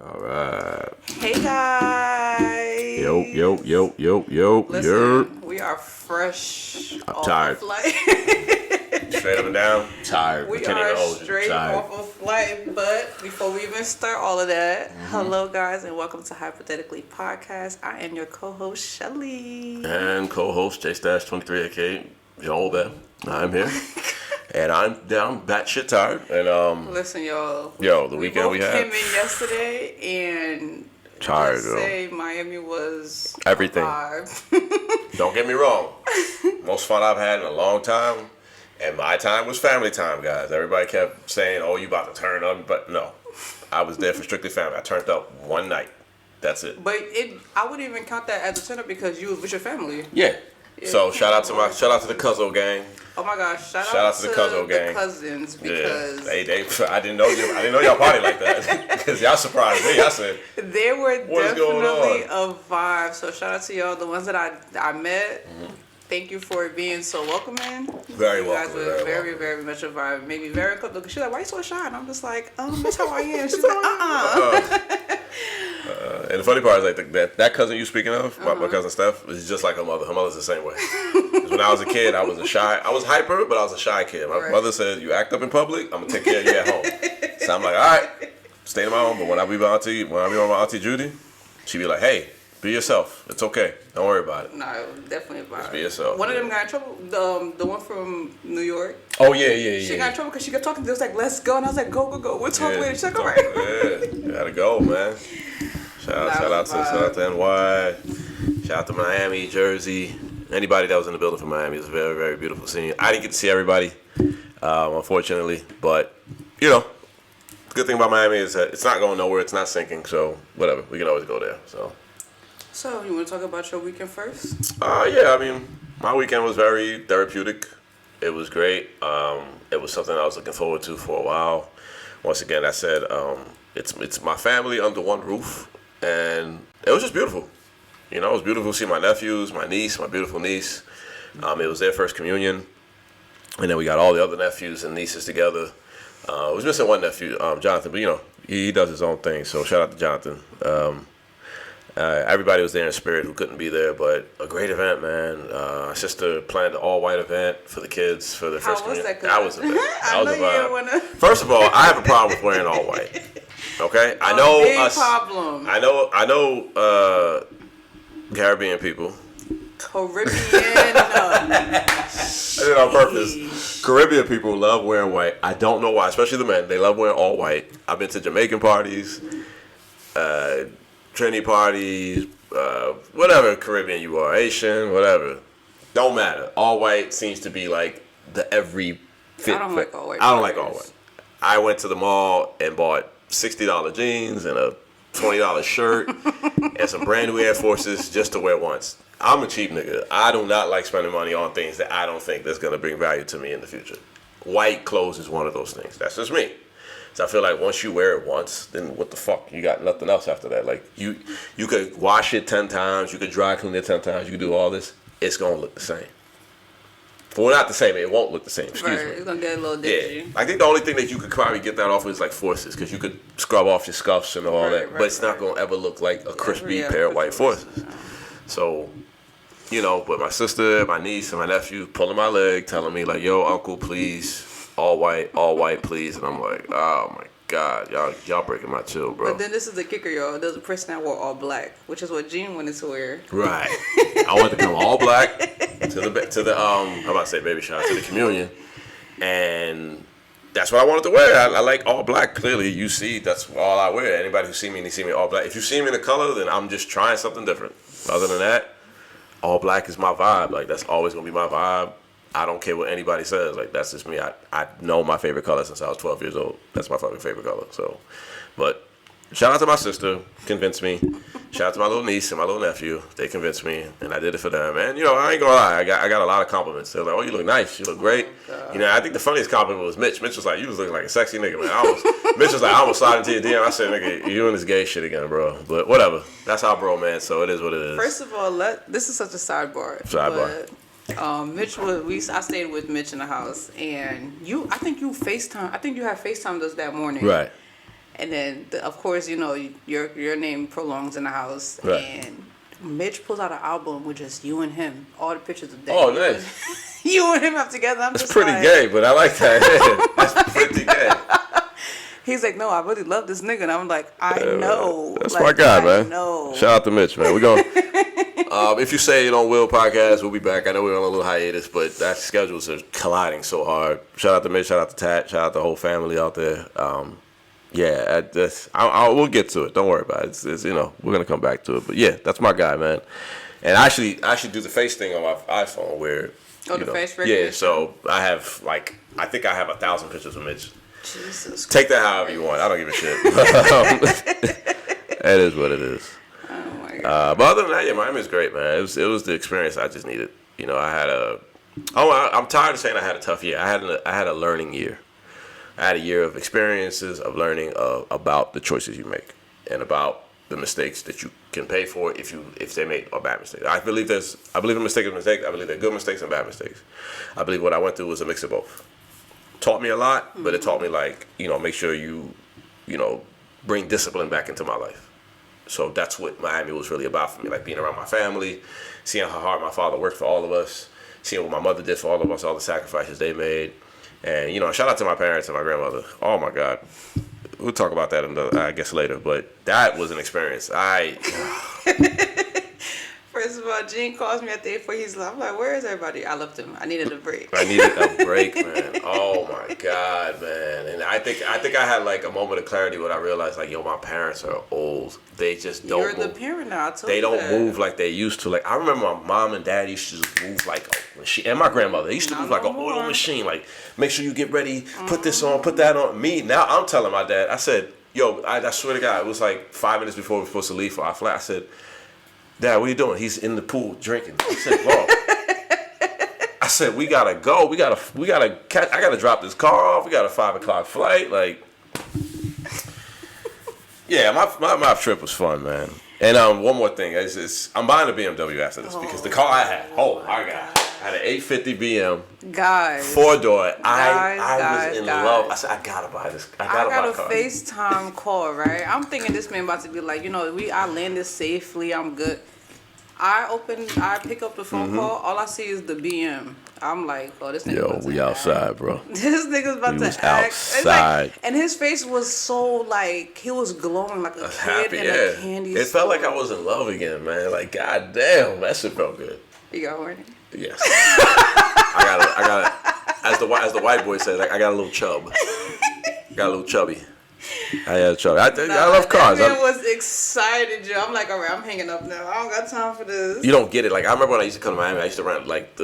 All right. Hey guys. Yo. Listen, we are fresh I'm off tired. a flight. Straight up and down. Tired. We Can't are even hold you. straight Tired. off a flight, but before we even start all of that, hello guys and welcome to Hypothetically Podcast. I am your co-host Shelly. And co-host J-23, aka Joel Bell. I'm here. And I'm down batshit tired. And Listen, y'all. the weekend we both had. came in yesterday and Tired, just girl. say Miami was Everything. a vibe. Don't get me wrong. Most fun I've had in a long time. And my time was family time, guys. Everybody kept saying, "Oh, you about to turn up," but no, I was there for strictly family. I turned up one night. That's it. But I wouldn't even count that as a turn up because you was with your family. Yeah. Yeah. So shout out to the Cuzzo gang. Oh my gosh! Shout Shout out out to the Cuzzo gang. cousins because I didn't know y'all party like that because y'all surprised me. I said they were What is going definitely a vibe. So shout out to y'all, the ones that I met. Thank you for being so welcoming. Very you welcome, guys were very very much a vibe. Made me very uncomfortable because she's like, "Why you so shy?" And I'm just like, "That's how I am." She's like, and the funny part is like that cousin you speaking of, my cousin Steph, is just like her mother. Her mother's the same way. 'Cause when I was a kid, I was hyper, but I was a shy kid. My mother said, "You act up in public, I'm gonna take care of you at home." So I'm like, "All right, stay in my home." But when I be with my auntie Judy, she be like, "Hey, be yourself. It's okay. Don't worry about it." No, definitely a vibe. Just be yourself. One of them got in trouble. The one from New York. Oh yeah. She got in trouble because she kept talking. They was like, "Let's go," and I was like, "Go. We'll talk later." She's like, "All right." Yeah, gotta go, man. Shout out to NY. Shout out to Miami, Jersey. Anybody that was in the building from Miami, it was a very, very beautiful scene. I didn't get to see everybody, unfortunately, but the good thing about Miami is that it's not going nowhere. It's not sinking, so whatever. We can always go there. So you want to talk about your weekend first? Yeah. I mean, my weekend was very therapeutic. It was great. It was something I was looking forward to for a while. Once again, I said it's my family under one roof, and it was just beautiful. It was beautiful to see my nephews, my niece, my beautiful niece. It was their first communion, and then we got all the other nephews and nieces together. I was missing one nephew, Jonathan, but he does his own thing. So shout out to Jonathan. Everybody was there in spirit who couldn't be there, but a great event, man. My sister planned an all-white event for the kids for their first communion. How was that? That was a vibe. You First of all, I have a problem with wearing all white. Okay, I know big problem. I know Caribbean people. Caribbean. I did it on purpose. Caribbean people love wearing white. I don't know why, especially the men. They love wearing all white. I've been to Jamaican parties, Trini parties, whatever Caribbean you are, Asian, whatever. Don't matter. All white seems to be like the every fit. I don't like all white. I don't like all white. I went to the mall and bought $60 jeans and a $20 shirt and some brand new Air Forces just to wear once. I'm a cheap nigga. I do not like spending money on things that I don't think that's going to bring value to me in the future. White clothes is one of those things. That's just me. So I feel like once you wear it once, then what the fuck? You got nothing else after that. Like you could wash it 10 times. You could dry clean it 10 times. You could do all this. It's going to look the same. Well, not the same. It won't look the same. Excuse me. It's going to get a little dingy. Yeah. I think the only thing that you could probably get that off with is like forces, because you could scrub off your scuffs and all that. But it's not going to ever look like a crispy pair of white forces. No. So, but my sister, my niece, and my nephew pulling my leg, telling me like, "Yo, uncle, please, all white, please." And I'm like, "Oh my God, y'all breaking my chill, bro." But then this is the kicker, y'all. There's a person that wore all black, which is what Jean wanted to wear. Right. I wanted to come all black to the I'm about to say baby shower, to the communion, and that's what I wanted to wear. I like all black. Clearly, you see, that's all I wear. Anybody who see me, they see me all black. If you see me in the color, then I'm just trying something different. Other than that, all black is my vibe. Like, that's always gonna be my vibe. I don't care what anybody says. Like, that's just me. I know my favorite color since I was 12 years old. That's my fucking favorite color. So, but shout out to my sister, convinced me. Shout out to my little niece and my little nephew. They convinced me, and I did it for them. And I ain't gonna lie, I got a lot of compliments. They're like, "Oh, you look nice. You look great." Oh, I think the funniest compliment was Mitch. Mitch was like, "You was looking like a sexy nigga, man." Mitch was like, "I almost slid into your DM." I said, "Nigga, you doing this gay shit again, bro." But whatever. That's our bro, man. So it is what it is. First of all, this is such a sidebar. Mitch I stayed with Mitch in the house, and I think you had FaceTimed us that morning. Right. And then, of course, you know, your name prolongs in the house. Right. And Mitch pulls out an album with just you and him. All the pictures of that. Oh, nice. You and him up together. I'm That's just pretty like, gay, but I like that. That's pretty gay. He's like, no, I really love this nigga. And I'm like, I know. That's like, my guy, man. I know. Shout out to Mitch, man. We're going if you say it on Will Podcast, we'll be back. I know we're on a little hiatus, but that schedules are colliding so hard. Shout out to Mitch, shout out to Tat, shout out to the whole family out there. We'll get to it. Don't worry about it. It's, you know, we're going to come back to it. But yeah, that's my guy, man. And I actually do the face thing on my iPhone where, face recognition? Yeah, so I think I have 1,000 pictures of Mitch. Jesus. Take that however you want. I don't give a shit. It is what it is. Oh my God. But other than that, yeah, Miami is great, man. It was the experience I just needed. You know, I'm tired of saying I had a tough year. I had a learning year. I had a year of experiences, of learning about the choices you make and about the mistakes that you can pay for if they make a bad mistake. I believe a mistake is a mistake. I believe there are good mistakes and bad mistakes. I believe what I went through was a mix of both. Taught me a lot, but it taught me, like, you know, make sure you bring discipline back into my life. So that's what Miami was really about for me, like being around my family, seeing how hard my father worked for all of us, seeing what my mother did for all of us, all the sacrifices they made. And, you know, shout out to my parents and my grandmother. Oh, my God. We'll talk about that, I guess, later. But that was an experience. First of all, Gene calls me at the 8:40. He's like, I'm like, where is everybody? I left him. I needed a break. I needed a break, man. Oh my God, man. And I think I had like a moment of clarity when I realized, like, yo, my parents are old. They just don't. You're move. the parent now. I told they you don't that. move like they used to. Like, I remember my mom and dad used to just move like a machine, and my grandmother. They used to move like an oil machine. Like, make sure you get ready, put this on, put that on. Me now, I'm telling my dad. I said, yo, I swear to God, it was like 5 minutes before we were supposed to leave for our flight. I said, Dad, what are you doing? He's in the pool drinking. I said, bro. I said, we gotta go. I gotta drop this car off. We got a 5 o'clock flight. Like, yeah, my trip was fun, man. And one more thing, I'm buying a BMW after this because the car I had, oh my God, I had an 850 BM, guys, 4-door. I was in love. I said, I gotta buy this. I got a FaceTime call, right? I'm thinking this man about to be like, you know, I landed safely. I'm good. I pick up the phone call. All I see is the BM. I'm like, oh, this nigga. Yo, we outside, bro. This nigga's about to act. Outside. Like, and his face was so like he was glowing like a kid happy, in a candy store. It felt like I was in love again, man. Like, god damn, that shit felt good. You got horny? Yes. I got as the white boy said, like, I got a little chub. Got a little chubby. I had chubby. I love cars. That man was excited, Joe. I'm like, all right, I'm hanging up now. I don't got time for this. You don't get it. Like, I remember when I used to come to Miami, I used to rent like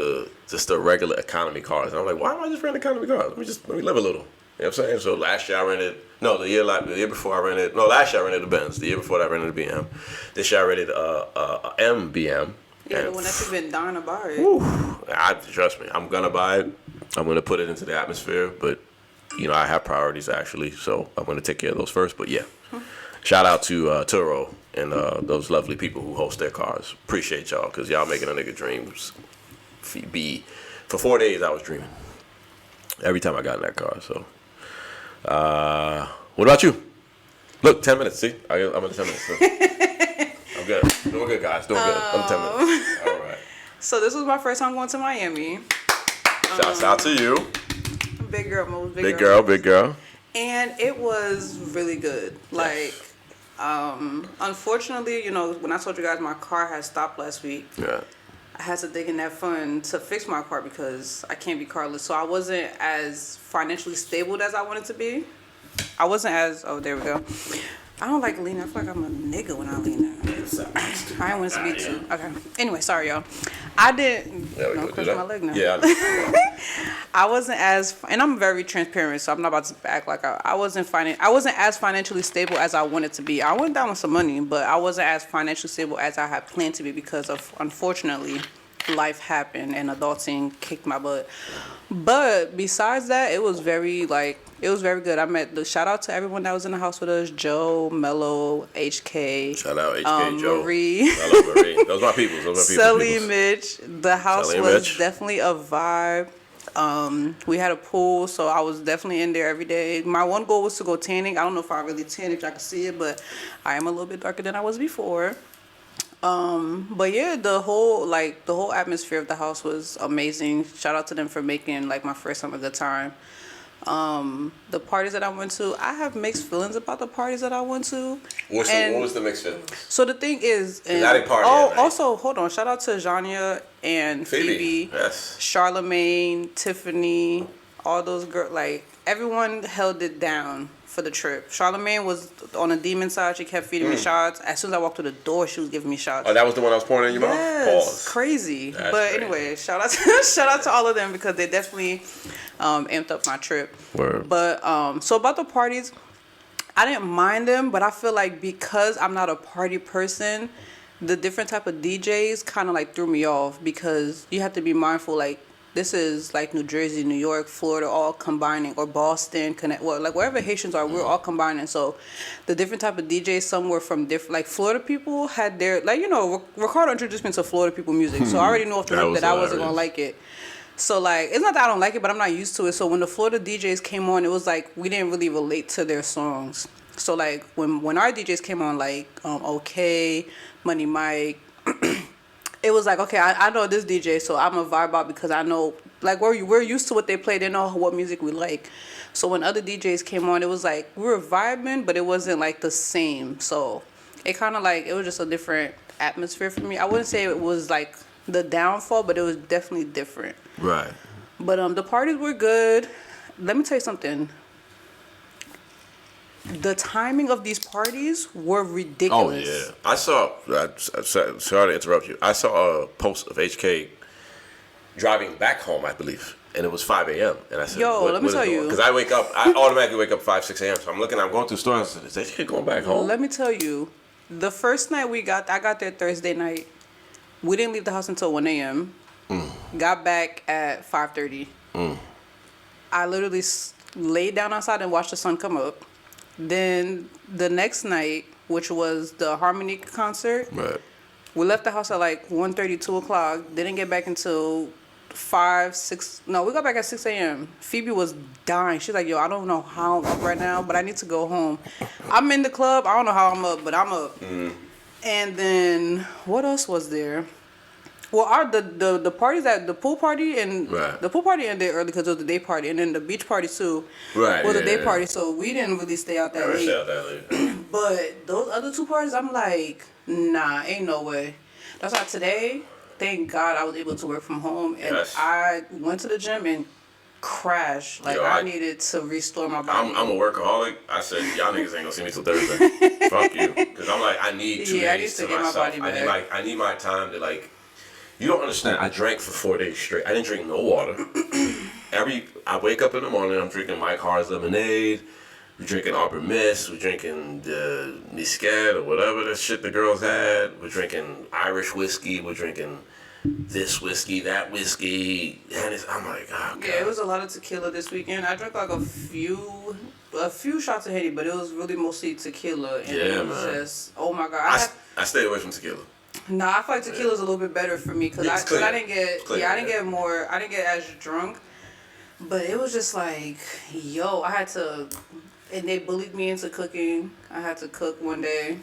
just the regular economy cars. And I'm like, why am I just renting economy cars? Let me live a little. You know what I'm saying? So last year I rented. No, the year before I rented. No, last year I rented a Benz. The year before that I rented a BM. This year I rented a MBM. Yeah, the one that you've been dying to buy. Trust me, I'm gonna buy it. I'm gonna put it into the atmosphere, but you know I have priorities actually, so I'm gonna take care of those first. But yeah, shout out to Turo and those lovely people who host their cars. Appreciate y'all because y'all making a nigga dreams be. For 4 days I was dreaming every time I got in that car. So, what about you? Look, 10 minutes. See, I'm in 10 minutes. So. I'm good. Doing good, guys. Doing good. I'm 10 minutes. All right. So this was my first time going to Miami. Shouts out to you. Big girl moves. Big girl. And it was really good. Like, unfortunately, you know, when I told you guys my car had stopped last week, yeah, I had to dig in that fund to fix my car because I can't be carless. So I wasn't as financially stable as I wanted to be. There we go. I don't like leaning. I feel like I'm a nigga when I lean out. I ain't want to be too. Okay. Anyway, sorry, y'all. I didn't. No, crush my leg now. Yeah. I wasn't as, and I'm very transparent, so I'm not about to act like I wasn't as financially stable as I wanted to be. I went down with some money, but I wasn't as financially stable as I had planned to be because of, unfortunately, life happened and adulting kicked my butt. But besides that, it was very good. Shout out to everyone that was in the house with us: Joe, Mello, HK. Shout out HK, Joe, Marie. Mello, Marie. Those are my people. Sully, Mitch. The house was definitely a vibe. We had a pool, so I was definitely in there every day. My one goal was to go tanning. I don't know if I really tan, if y'all can see it, but I am a little bit darker than I was before. But yeah, the whole atmosphere of the house was amazing. Shout out to them for making like my first time a good time. The parties that I went to, I have mixed feelings about the parties that I went to. What was the mixed feelings? So the thing is, I didn't party that night. Also, hold on. Shout out to Janya and Phoebe, yes, Charlemagne, Tiffany, all those girls. Like everyone held it down for the trip. Charlemagne was on the demon side. She kept feeding me shots. As soon as I walked through the door, she was giving me shots. Oh, that was the one I was pouring in your mouth? Yes, crazy. That's but crazy. anyway, shout out to all of them because they definitely amped up my trip. Word. But so about the parties, I didn't mind them, but I feel like because I'm not a party person, the different type of DJs kind of like threw me off because you have to be mindful. Like this is like New Jersey, New York, Florida, all combining, or Boston, like wherever Haitians are, we're all combining. So the different type of DJs, some were from different, like Florida people had their, like, Ricardo introduced me to Florida people music. So I already knew off the rip that I wasn't going to like it. So like, it's not that I don't like it, but I'm not used to it. So when the Florida DJs came on, it was like, we didn't really relate to their songs. So like when our DJs came on, like OK, Money Mike, it was like, okay, I know this DJ, so I'm a vibe out because I know, like, we're used to what they play. They know what music we like. So when other DJs came on, it was like we were vibing, but it wasn't like the same. So it kind of like, it was just a different atmosphere for me. I wouldn't say it was like the downfall, but it was definitely different. Right. But the parties were good. Let me tell you something. The timing of these parties were ridiculous. Oh yeah, I saw. Sorry to interrupt you. I saw a post of HK driving back home, I believe, and it was 5 a.m. And I said, Yo, let me tell you, because I automatically wake up 5, 6 a.m. So I'm going through stores. I said, is HK going back home? Let me tell you, the first night I got there Thursday night. We didn't leave the house until 1 a.m. Got back at 5:30. I literally laid down outside and watched the sun come up. Then the next night, which was the Harmony concert, Right. we left the house at like 1:30, 2 o'clock. Didn't get back until 5, 6. No, we got back at 6 a.m. Phoebe was dying. She's like, yo, I don't know how I'm up right now, but I need to go home. I'm in the club. I don't know how I'm up, but I'm up. And then what else was there? Well, the parties the pool party and Right. the pool party ended early because it was the day party, and then the beach party too was a day party. So we didn't really stay out that late. But those other two parties, I'm like, nah, ain't no way. That's why today, thank God, I was able to work from home, and I went to the gym and crashed. Like, I needed to restore my body. I'm a workaholic. I said, y'all niggas ain't gonna see me till Thursday. Fuck you, because I'm like, I need 2 days to myself. My body back. I need my time to like. You don't understand. I drank for 4 days straight. I didn't drink no water. I wake up in the morning. I'm drinking Mike Hard's lemonade. We're drinking Arbor Mist. We're drinking the Muscat or whatever the shit the girls had. We're drinking Irish whiskey. We're drinking this whiskey, that whiskey. And I'm like, oh God. Yeah, it was a lot of tequila this weekend. I drank like a few shots of Haiti, but it was really mostly tequila. And it was just, oh my God. I stayed away from tequila. Nah, I feel like tequila's a little bit better for me because I didn't get as drunk, but it was just like, yo, and they bullied me into cooking. I had to cook one day.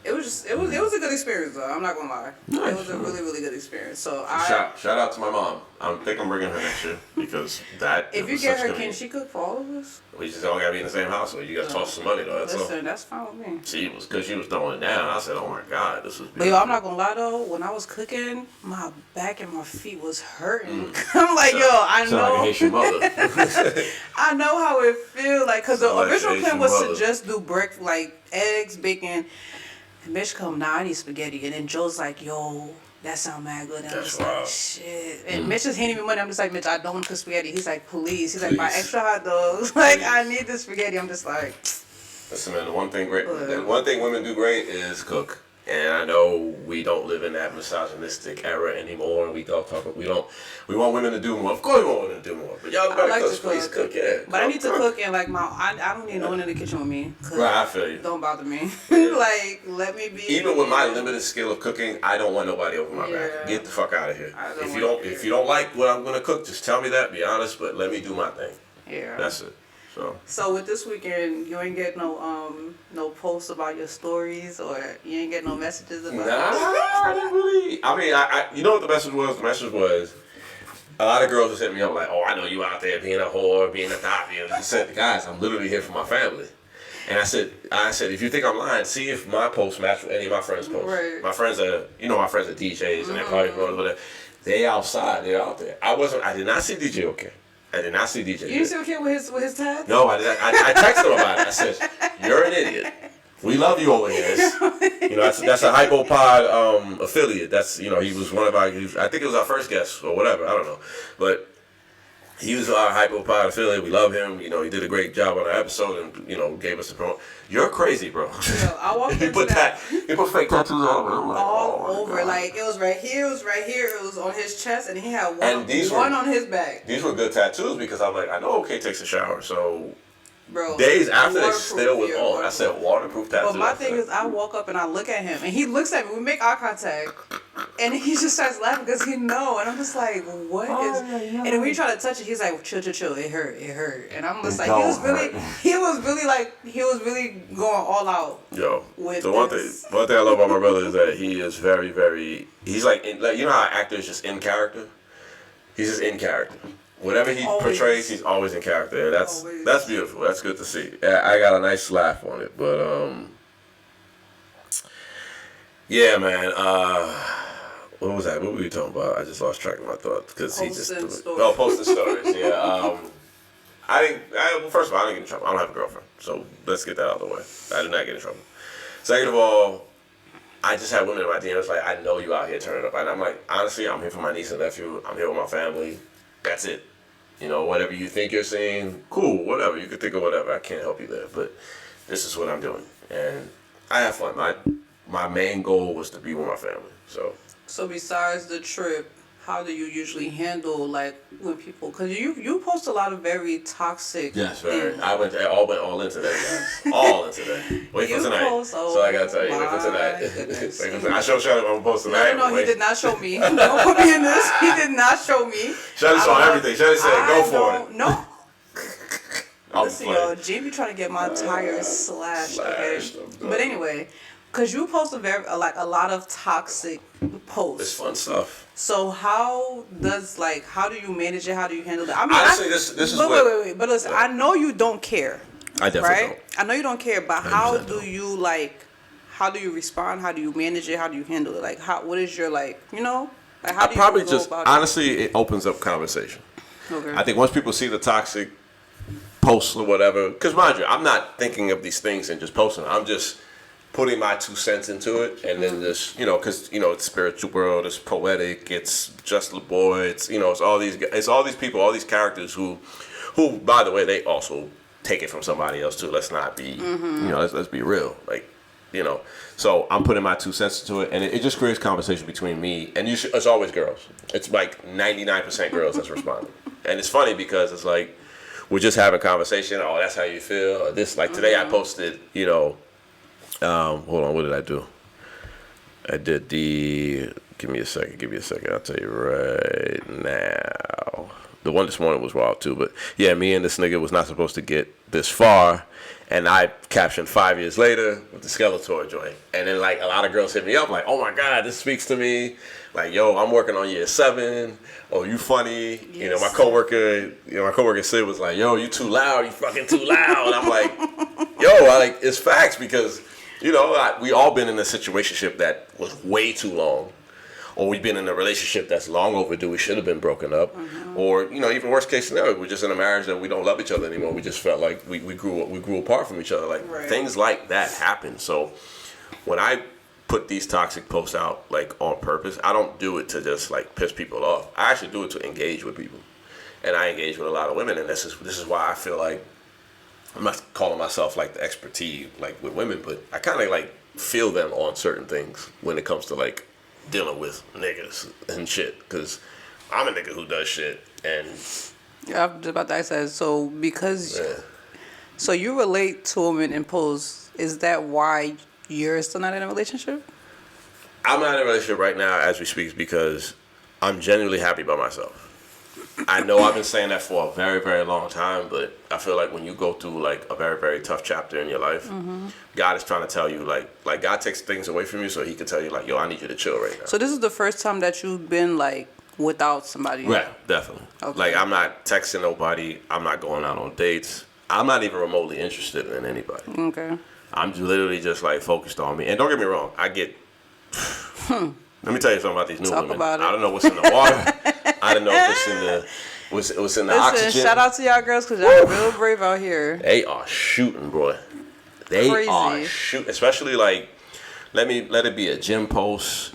It was a good experience though. I'm not gonna lie. Nice. It was a really, really good experience. So shout out to my mom. I think I'm bringing her next year because that. If you get her, can she cook for all of us? We just all gotta be in the same house, so you gotta toss some money though. That's fine with me. She was throwing it down. I said, oh my God, this was. But yo, I'm not gonna lie though. When I was cooking, my back and my feet was hurting. I'm like, yo, I know. Like a Haitian mother. I know how it feel like, cause the original plan was to just do like eggs, bacon. And bitch come, nah, I need spaghetti. And then Joe's like, yo, that sound mad good. And I'm just like, shit. And Mitch is handing me money. I'm just like, Mitch, I don't want to cook spaghetti. He's like, please. He's like, buy extra hot dogs. Like, I need the spaghetti. I'm just like. Listen, man, the one thing women do great is cook. And I know we don't live in that misogynistic era anymore. We don't talk. We want women to do more. Of course, we want women to do more. But y'all better cook, please cook. Yeah. But I need to cook in like I don't need no one in the kitchen with me. Right, I feel you. Don't bother me. Like, let me be. Even with my limited skill of cooking, I don't want nobody over my back. Get the fuck out of here. If you don't like what I'm gonna cook, just tell me that. Be honest, but let me do my thing. Yeah. That's it. So with this weekend, you ain't get no posts about your stories, or you ain't get no messages about. Nah, I didn't really. I mean, I you know what the message was? The message was a lot of girls just hit me up like, "Oh, I know you out there being a whore, being a thot." And I said, "Guys, I'm literally here for my family." And I said, if you think I'm lying, see if my posts match with any of my friends' posts. Right. My friends are DJs and they're party promoters, whatever. They outside, they're out there. I did not see DJ OK. I did not see DJ. You didn't see OK with his tag? No, I did not. I texted him about it. I said, "You're an idiot. We love you over here." That's a Hypopod affiliate. That's he was one of our. I think it was our first guest or whatever. I don't know, but he was our Hypopod affiliate. We love him. He did a great job on our episode and gave us the promo. You're crazy, bro. I walked into he put fake tattoos all over. Like, all over. God. Like it was right here. It was right here. It was on his chest, and he had one on his back. These were good tattoos because I'm like, I know OK takes a shower, so. Bro, days after they still was on. I said waterproof tattoo. But my thing is, I walk up and I look at him, and he looks at me. We make eye contact, and he just starts laughing because he know. And I'm just like, what is? And then when you try to touch it, he's like, chill. It hurt. And I'm just like, he was really going all out. Yo, the one thing I love about my brother is that he is very, very. He's like how actors just in character. He's just in character. Whatever he portrays, he's always in character. That's beautiful. That's good to see. I got a nice laugh on it, but yeah, man. What was that? What were we talking about? I just lost track of my thoughts because he just posting stories. Yeah. First of all, I didn't get in trouble. I don't have a girlfriend, so let's get that out of the way. I did not get in trouble. Second of all, I just had women in my DMs like, I know you out here turning up, and I'm like, honestly, I'm here for my niece and nephew. I'm here with my family. That's it. Whatever you think you're seeing, cool, whatever. You can think of whatever. I can't help you there. But this is what I'm doing. And I have fun. My main goal was to be with my family. So besides the trip, how do you usually handle like when people? Because you post a lot of very toxic. Yes, very. I went all into that, guys. All into that. Wait for tonight. So I gotta tell you, wait for tonight. I showed Shawty I'm post tonight. No, he did not show me. Don't put me in this. He did not show me. Shawty saw everything. Shawty said, "Go for it." No. Listen, yo, Jamie trying to get my tires slashed. Okay, but anyway. Because you post a lot of toxic posts. It's fun stuff. So how do you manage it? How do you handle it? I mean, honestly, this is wait. But listen, I know you don't care. I definitely don't. I know you don't care, but how do you respond? How do you manage it? How do you handle it? Like, what is your how do you go about honestly, it opens up conversation. Okay. I think once people see the toxic posts or whatever, because mind you, I'm not thinking of these things and just posting them. I'm just putting my 2 cents into it, and then just because it's spiritual world, it's poetic, it's just the boy, it's it's all these people, all these characters who by the way, they also take it from somebody else too. Let's not be let's be real, So I'm putting my 2 cents into it, and it just creates conversation between me and you. It's always girls. It's like 99% girls that's responding, and it's funny because it's like we're just having conversation. Oh, that's how you feel. Or this today I posted hold on, what did I do? I did give me a second, I'll tell you right now. The one this morning was wild too, but yeah, me and this nigga was not supposed to get this far, and I captioned 5 years later with the Skeletor joint. And then a lot of girls hit me up like, oh my God, this speaks to me. Like, yo, I'm working on year 7. Oh, you funny. Yes. My coworker Sid was like, yo, you too loud, you fucking too loud. And I'm like, yo, it's facts because we all been in a situationship that was way too long, or we've been in a relationship that's long overdue. We should have been broken up, or even worst case scenario, we're just in a marriage that we don't love each other anymore. We just felt like we grew apart from each other. Things like that happen. So when I put these toxic posts out on purpose, I don't do it to just piss people off. I actually do it to engage with people, and I engage with a lot of women, and this is why I feel like I'm not calling myself the expertise with women, but I kind of feel them on certain things when it comes to like dealing with niggas and shit. Because I'm a nigga who does shit, and Yeah, I'm just about to ask that. So because yeah. so you relate to women in pose, is that why you're still not in a relationship? I'm not in a relationship right now as we speak because I'm genuinely happy by myself. I know I've been saying that for a very, very long time, but I feel like when you go through like a very, very tough chapter in your life, God is trying to tell you like God takes things away from you so he can tell you like, yo, I need you to chill right now. So this is the first time that you've been like without somebody. Yeah, definitely. Okay. Like I'm not texting nobody. I'm not going out on dates. I'm not even remotely interested in anybody. Okay. I'm literally just like focused on me. And don't get me wrong, I get. Let me tell you something about these new Talk women. about it. I don't know what's in the water. I don't know if it's in the what's in the Listen, oxygen. shout out to y'all girls because y'all real brave out here. They are shooting, boy. They Crazy. are shooting. Especially like, let it be a gym post.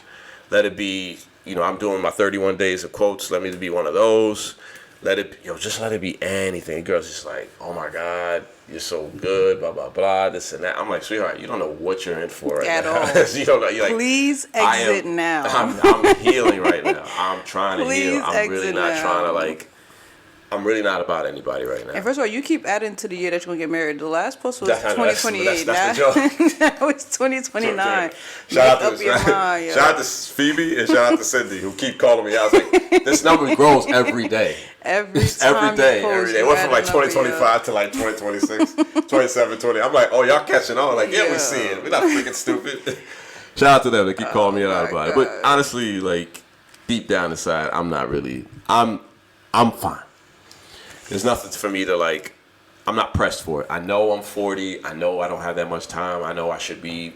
Let it be, I'm doing my 31 days of quotes. Let me be one of those. Just let it be anything. Girls just like, oh my God, you're so good, blah, blah, blah, this and that. I'm like, sweetheart, you don't know what you're in for right At now. all. You don't know. You're like, Please exit now. I'm healing right now. I'm trying to Please heal. I'm really exit not now. trying to like, I'm really not about anybody right now. And first of all, you keep adding to the year that you're gonna get married. The last post was That's 2028. the joke. Now it's 2029. Shout Make up your mind, yo. out to Phoebe and shout out to Cindy who keep calling me out. I was like, this number grows every day. Every time Every you post, day. It you went from add like a number, 2025 to like 2026, 27, 20. I'm like, oh, y'all catching on. Like, yeah, we see it. We're not freaking stupid. Shout out to them. They keep calling me out about it. But honestly, like, deep down inside, I'm not really. I'm fine. There's nothing for me to like. I'm not pressed for it. I know I'm 40. I know I don't have that much time. I know I should be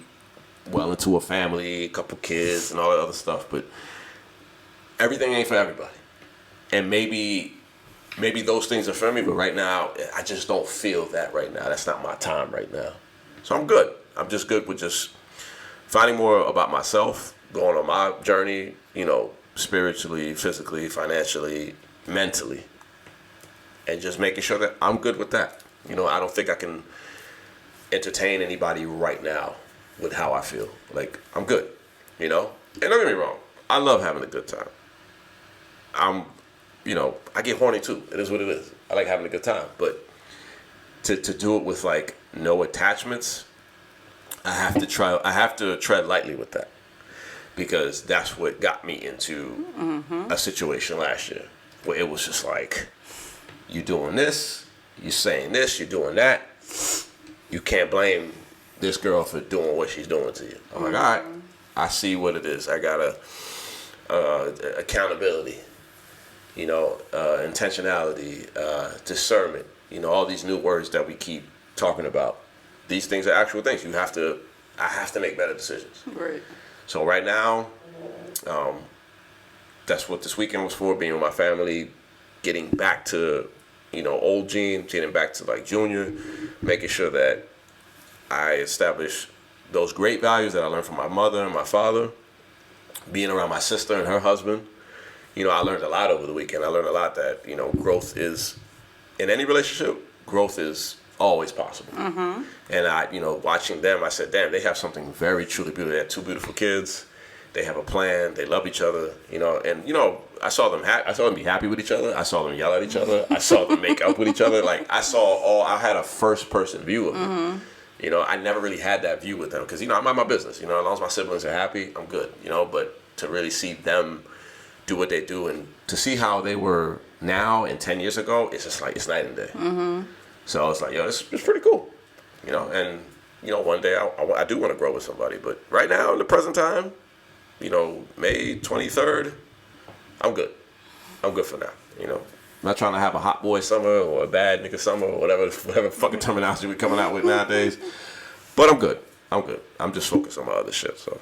well into a family, a couple kids, and all that other stuff. But everything ain't for everybody. And maybe those things are for me. But right now, I just don't feel that right now. That's not my time right now. So I'm good. I'm just good with just finding more about myself, going on my journey. Spiritually, physically, financially, mentally. And just making sure that I'm good with that. I don't think I can entertain anybody right now with how I feel. Like, I'm good, And don't get me wrong. I love having a good time. I get horny too. It is what it is. I like having a good time. But to do it with, like, no attachments, I have to tread lightly with that. Because that's what got me into a situation last year where it was just like, you doing this, you saying this, you doing that. You can't blame this girl for doing what she's doing to you. I'm like, all right, I see what it is. I got accountability, intentionality, discernment. All these new words that we keep talking about. These things are actual things. I have to make better decisions. Right. So right now, that's what this weekend was for, being with my family, getting back to, old Gene, getting back to like Junior, making sure that I establish those great values that I learned from my mother and my father, being around my sister and her husband. I learned a lot over the weekend. I learned a lot that, growth is, in any relationship, growth is always possible. Mm-hmm. And I, watching them, I said, damn, they have something very truly beautiful. They have two beautiful kids. They have a plan. They love each other, and, I saw them be happy with each other. I saw them yell at each other. I saw them make up with each other. Like, I had a first person view of them. I never really had that view with them because, I mind my business. As long as my siblings are happy, I'm good, but to really see them do what they do and to see how they were now and 10 years ago, it's just like, it's night and day. Mm-hmm. So I was like, it's pretty cool, and, one day I do want to grow with somebody. But right now, in the present time, May 23rd, I'm good. I'm good for now, I'm not trying to have a hot boy summer or a bad nigga summer or whatever fucking terminology we're coming out with nowadays. But I'm good. I'm just focused on my other shit, so.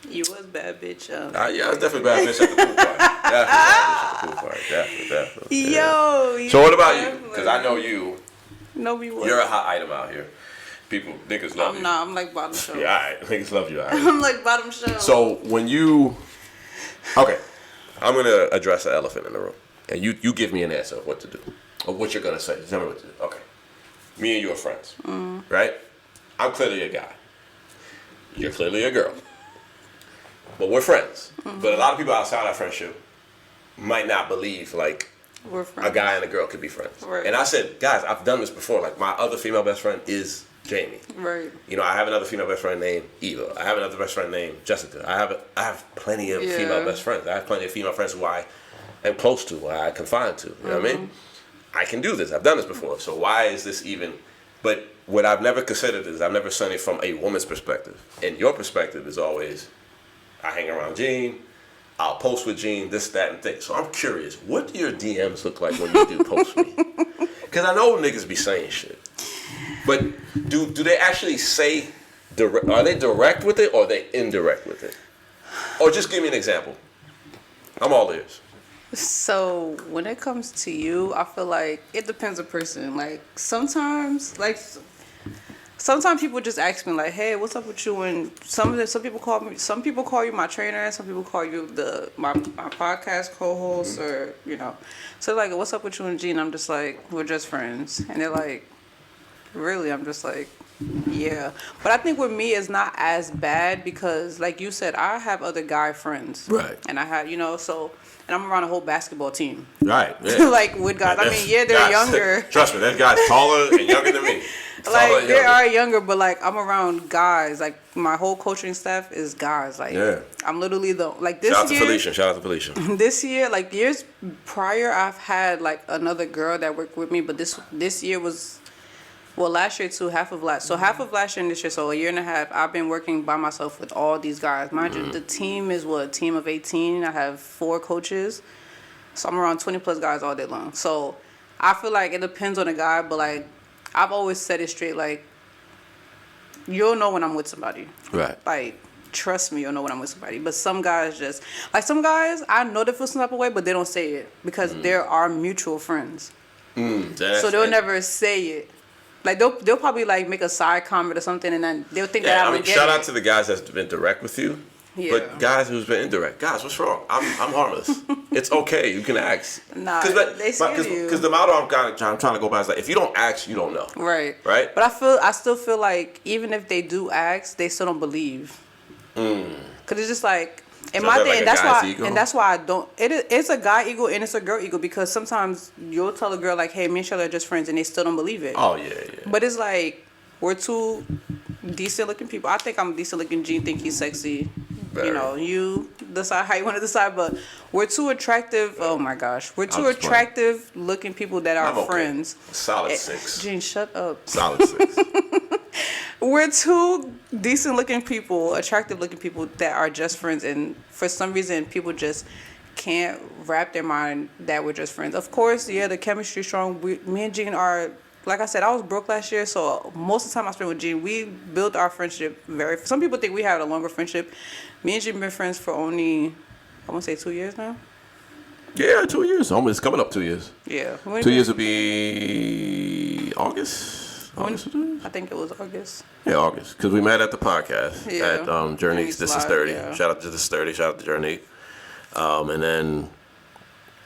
You was bad bitch. Yeah, I was definitely bad bitch at the pool party. Definitely bad bitch at the pool party. Definitely. Yo. Yeah. So what about you? Because I know you. No, we were. You're a hot item out here. Niggas love you. I'm not. I'm like bottom shelf. Yeah, all right. Niggas love you out here. I'm like bottom shelf. So when you... Okay. I'm going to address the elephant in the room. And you give me an answer of what to do. Of what you're going to say. Tell me what to do. Okay. Me and you are friends. Right? I'm clearly a guy. You're clearly a girl. But we're friends. But a lot of people outside our friendship might not believe, like, We're friends. a guy and a girl could be friends. Right. And I said, guys, I've done this before. Like, my other female best friend is Jamie. Right. You know, I have another female best friend named Eva. I have another best friend named Jessica. I have plenty of female best friends. I have plenty of female friends who I am close to, who I confide to. You know what I mean? I can do this. I've done this before. So why is this even... But what I've never considered is I've never seen it from a woman's perspective. And your perspective is always, I hang around Jean, I'll post with Jean, this, that, and thing. So I'm curious, what do your DMs look like when you do post me? Because I know niggas be saying shit. But do they actually say, are they direct with it or are they indirect with it? Or just give me an example. I'm all ears. So when it comes to you, I feel like it depends on person. Like sometimes people just ask me like, "Hey, what's up with you?" And some people call you my trainer, some people call you my podcast co-host, or you know. So like, "What's up with you and Gene?" I'm just like, "We're just friends," and they're like, "Really?" I'm just like, yeah. But I think with me it's not as bad because like you said, I have other guy friends. Right. And I have, and I'm around a whole basketball team. Right. Yeah. Like with guys. I mean, yeah, they're guys, younger. Trust me, that guy's taller and younger than me. Like they are younger, but like I'm around guys. Like my whole coaching staff is guys. Like I'm literally this year. Shout out to Felicia. This year, like years prior, I've had like another girl that worked with me, but this year was. Well, last year too, half of last year and this year, so a year and a half, I've been working by myself with all these guys. Mind you, the team is a team of 18. I have 4 coaches, so I'm around 20 plus guys all day long. So I feel like it depends on the guy, but like I've always said it straight, like you'll know when I'm with somebody. Right. Like trust me, you'll know when I'm with somebody. But some guys I know they feel some type of way, but they don't say it because they're our mutual friends. So they'll never say it. Like they'll probably like make a side comment or something, and then they'll think that I don't get shout out to the guys that's been direct with you, but guys who's been indirect. Guys, what's wrong? I'm harmless. It's okay. You can ask. Nah, they scared you. Because the motto I'm trying to go by is like, if you don't ask, you don't know. Right. Right. But I still feel like even if they do ask, they still don't believe. Because it's just like. And my thing, and that's why I don't. It's a guy ego and it's a girl ego because sometimes you'll tell a girl like, "Hey, me and Charlotte are just friends," and they still don't believe it. Oh yeah. But it's like we're two decent looking people. I think I'm decent looking. Gene think he's sexy. Very. You know, you decide how you want to decide, but we're two attractive. Oh my gosh, we're two attractive looking people that are friends. Solid 6. Gene, shut up. Solid 6. We're two decent looking people, attractive looking people that are just friends, and for some reason people just can't wrap their mind that we're just friends. Of course, the chemistry's strong. Me and Gene are, like I said, I was broke last year, so most of the time I spent with Gene, we built our friendship some people think we have a longer friendship. Me and Gene have been friends for only, I want to say 2 years now. Yeah, 2 years. Almost coming up 2 years. Yeah. 2 years will be August. I think it was August. Yeah, August. Because we met at the podcast at Journey. This is 30. Yeah. Shout out to This is 30. Shout out to Journey. And then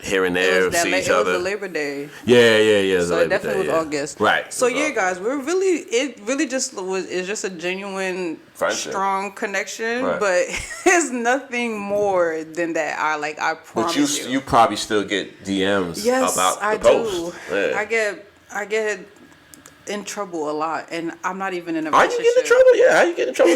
here and there see each other. It was the Labor Day. Yeah. So it definitely was August. Right. So guys, it really just it's just a genuine, friendship. Strong connection. Right. But it's nothing more than that. I promise you. But you probably still get DMs about the post. Yeah. I get in trouble a lot, and I'm not even in a relationship. Are you getting in trouble? Yeah, how you getting in trouble?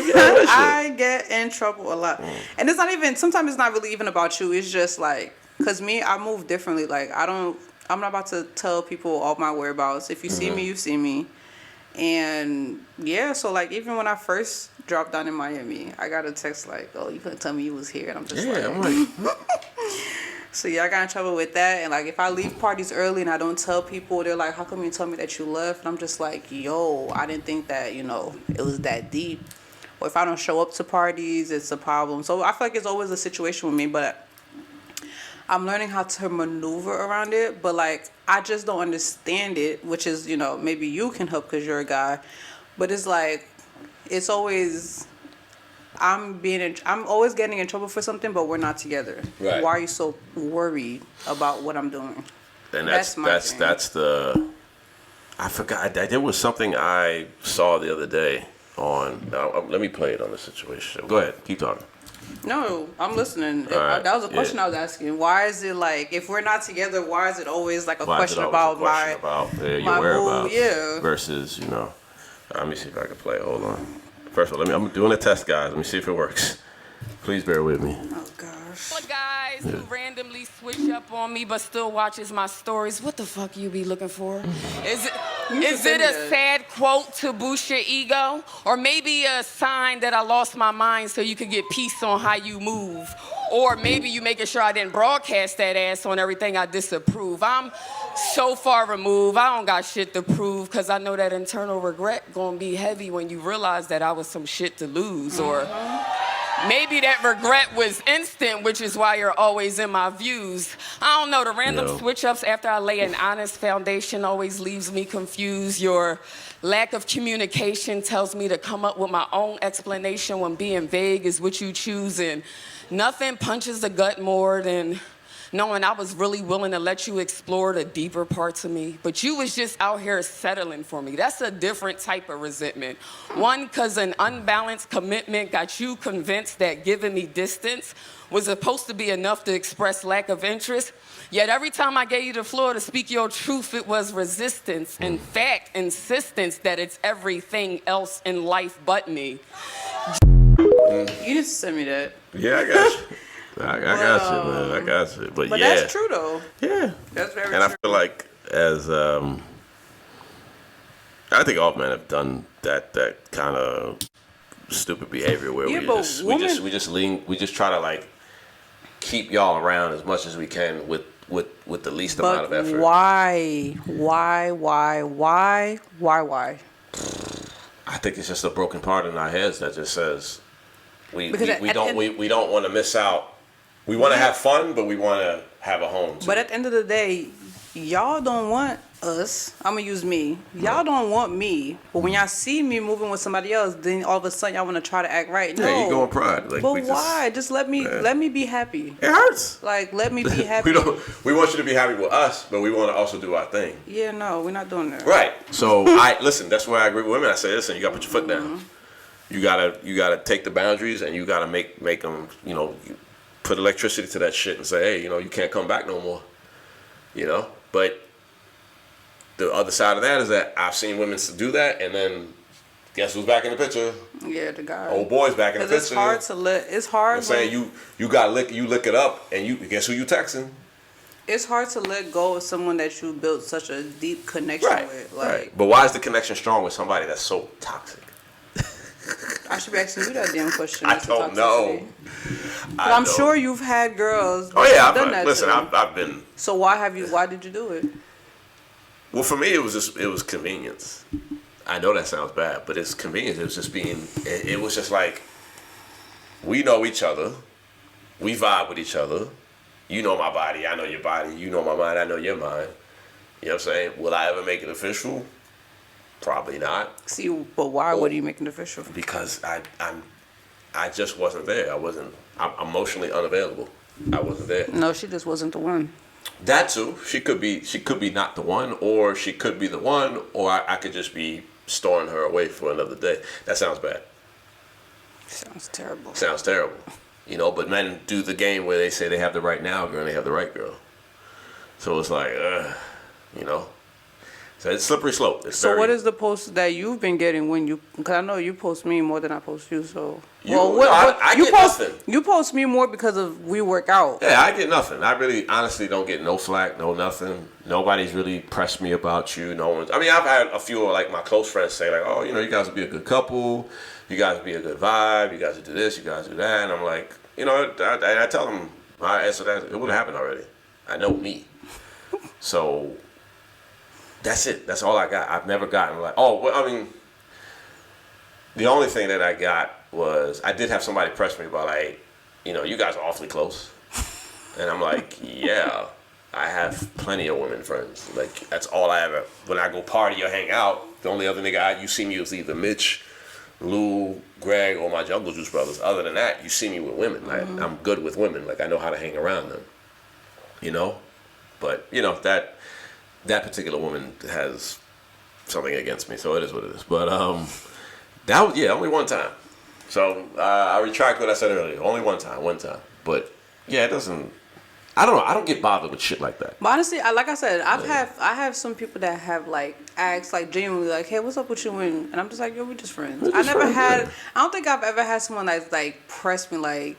I get in trouble a lot. And it's not even, sometimes it's not really even about you. It's just like, because me, I move differently. Like, I'm not about to tell people all my whereabouts. If you see me, you see me. And yeah, so like, even when I first dropped down in Miami, I got a text like, "Oh, you couldn't tell me you was here." And I'm just I'm like... So I got in trouble with that. And like, if I leave parties early and I don't tell people, they're like, "How come you told me that you left?" And I'm just like, "Yo, I didn't think that, it was that deep." Or if I don't show up to parties, it's a problem. So I feel like it's always a situation with me, but I'm learning how to maneuver around it. But like, I just don't understand it, which is, maybe you can help because you're a guy. But it's like, it's always... I'm always getting in trouble for something, but we're not together. Right. Why are you so worried about what I'm doing? And that's the. I forgot. There was something I saw the other day. on. Now, let me play it on the situation. Go ahead, keep talking. No, I'm listening. Right, That was a question yeah. I was asking. Why is it like if we're not together? Why is it always like a Why is it question always about a question about my your whereabouts yeah. versus let me see if I can play. Hold on. First of all, I'm doing a test, guys. Let me see if it works. Please bear with me. Oh gosh. Guys who randomly switch up on me but still watches my stories. What the fuck you be looking for? Is it a sad quote to boost your ego? Or maybe a sign that I lost my mind so you could get peace on how you move? Or maybe you making sure I didn't broadcast that ass on everything I disapprove. I'm so far removed. I don't got shit to prove because I know that internal regret gonna be heavy when you realize that I was some shit to lose. Or maybe that regret was instant, which is why you're always in my views. I don't know, the random switch-ups after I lay an honest foundation always leaves me confused. Your lack of communication tells me to come up with my own explanation when being vague is what you choose. And nothing punches the gut more than knowing I was really willing to let you explore the deeper parts of me, but you was just out here settling for me. That's a different type of resentment. One, because an unbalanced commitment got you convinced that giving me distance was supposed to be enough to express lack of interest, yet every time I gave you the floor to speak your truth, it was resistance. In fact, insistence that it's everything else in life but me. You need to send me that. Yeah, I got you. I got you, man. I got you. But yeah. That's true, though. Yeah. That's very and true. I feel like I think all men have done that kind of stupid behavior where we just try to like keep y'all around as much as we can with the least amount of effort. Why? I think it's just a broken part in our heads that just says we don't want to miss out. We want to have fun, but we want to have a home too. But at the end of the day, y'all don't want us. I'm gonna use me. Y'all don't want me. But when y'all see me moving with somebody else, then all of a sudden y'all want to try to act right. No. Yeah, ego and pride. Like, but why? Just let me be happy. It hurts. Like, let me be happy. We want you to be happy with us, but we want to also do our thing. Yeah, no, we're not doing that. Right. So listen. That's where I agree with women. I say, listen, you got to put your foot down. You gotta take the boundaries, and you gotta make them. Put electricity to that shit and say, hey, you can't come back no more. But the other side of that is that I've seen women do that, and then guess who's back in the picture? Yeah, the guy. Old boy's back in the picture. It's hard to let. It's hard. I'm saying you got lick it up, and you guess who you texting? It's hard to let go of someone that you built such a deep connection with. Right. But why is the connection strong with somebody that's so toxic? I should be asking you that damn question. I don't know. But I'm sure you've had girls. Oh yeah, done that. Listen, I've been. So why did you do it? Well, for me, it was convenience. I know that sounds bad, but it's convenience. It was just it was just like, we know each other, we vibe with each other. You know my body, I know your body. You know my mind, I know your mind. You know what I'm saying? Will I ever make it official? Probably not. See, but why would you make it official? Because I just wasn't there. I'm emotionally unavailable. I wasn't there. No, she just wasn't the one. That too. She could be not the one, or she could be the one, or I could just be storing her away for another day. That sounds bad. Sounds terrible. Sounds terrible. But men do the game where they say they have the right now girl and they have the right girl. So it's like, So it's slippery slope. What is the post that you've been getting because I know you post me more than I post you, so. I get nothing. You post me more because we work out. Yeah, I get nothing. I really, honestly don't get no flack, no nothing. Nobody's really pressed me about you. No one's, I've had a few of like my close friends say like, oh, you guys would be a good couple. You guys would be a good vibe. You guys would do this, you guys do that. And I'm like, I tell them, my answer that it would have happened already. I know me. So that's it. That's all I got. I've never gotten like, the only thing that I got was I did have somebody press me about like, you guys are awfully close. And I'm like, yeah, I have plenty of women friends. Like, that's all I ever, when I go party or hang out, the only other nigga you see me is either Mitch, Lou, Greg, or my Jungle Juice brothers. Other than that, you see me with women. Like, I'm good with women. Like, I know how to hang around them. But, that particular woman has something against me, so it is what it is. But That was only one time. So I retract what I said earlier. Only one time. But yeah, it doesn't. I don't know. I don't get bothered with shit like that. But honestly, like I said, I have some people that have like asked like genuinely like, hey, what's up with you? And I'm just like, yo, we just friends. I don't think I've ever had someone that's like pressed me like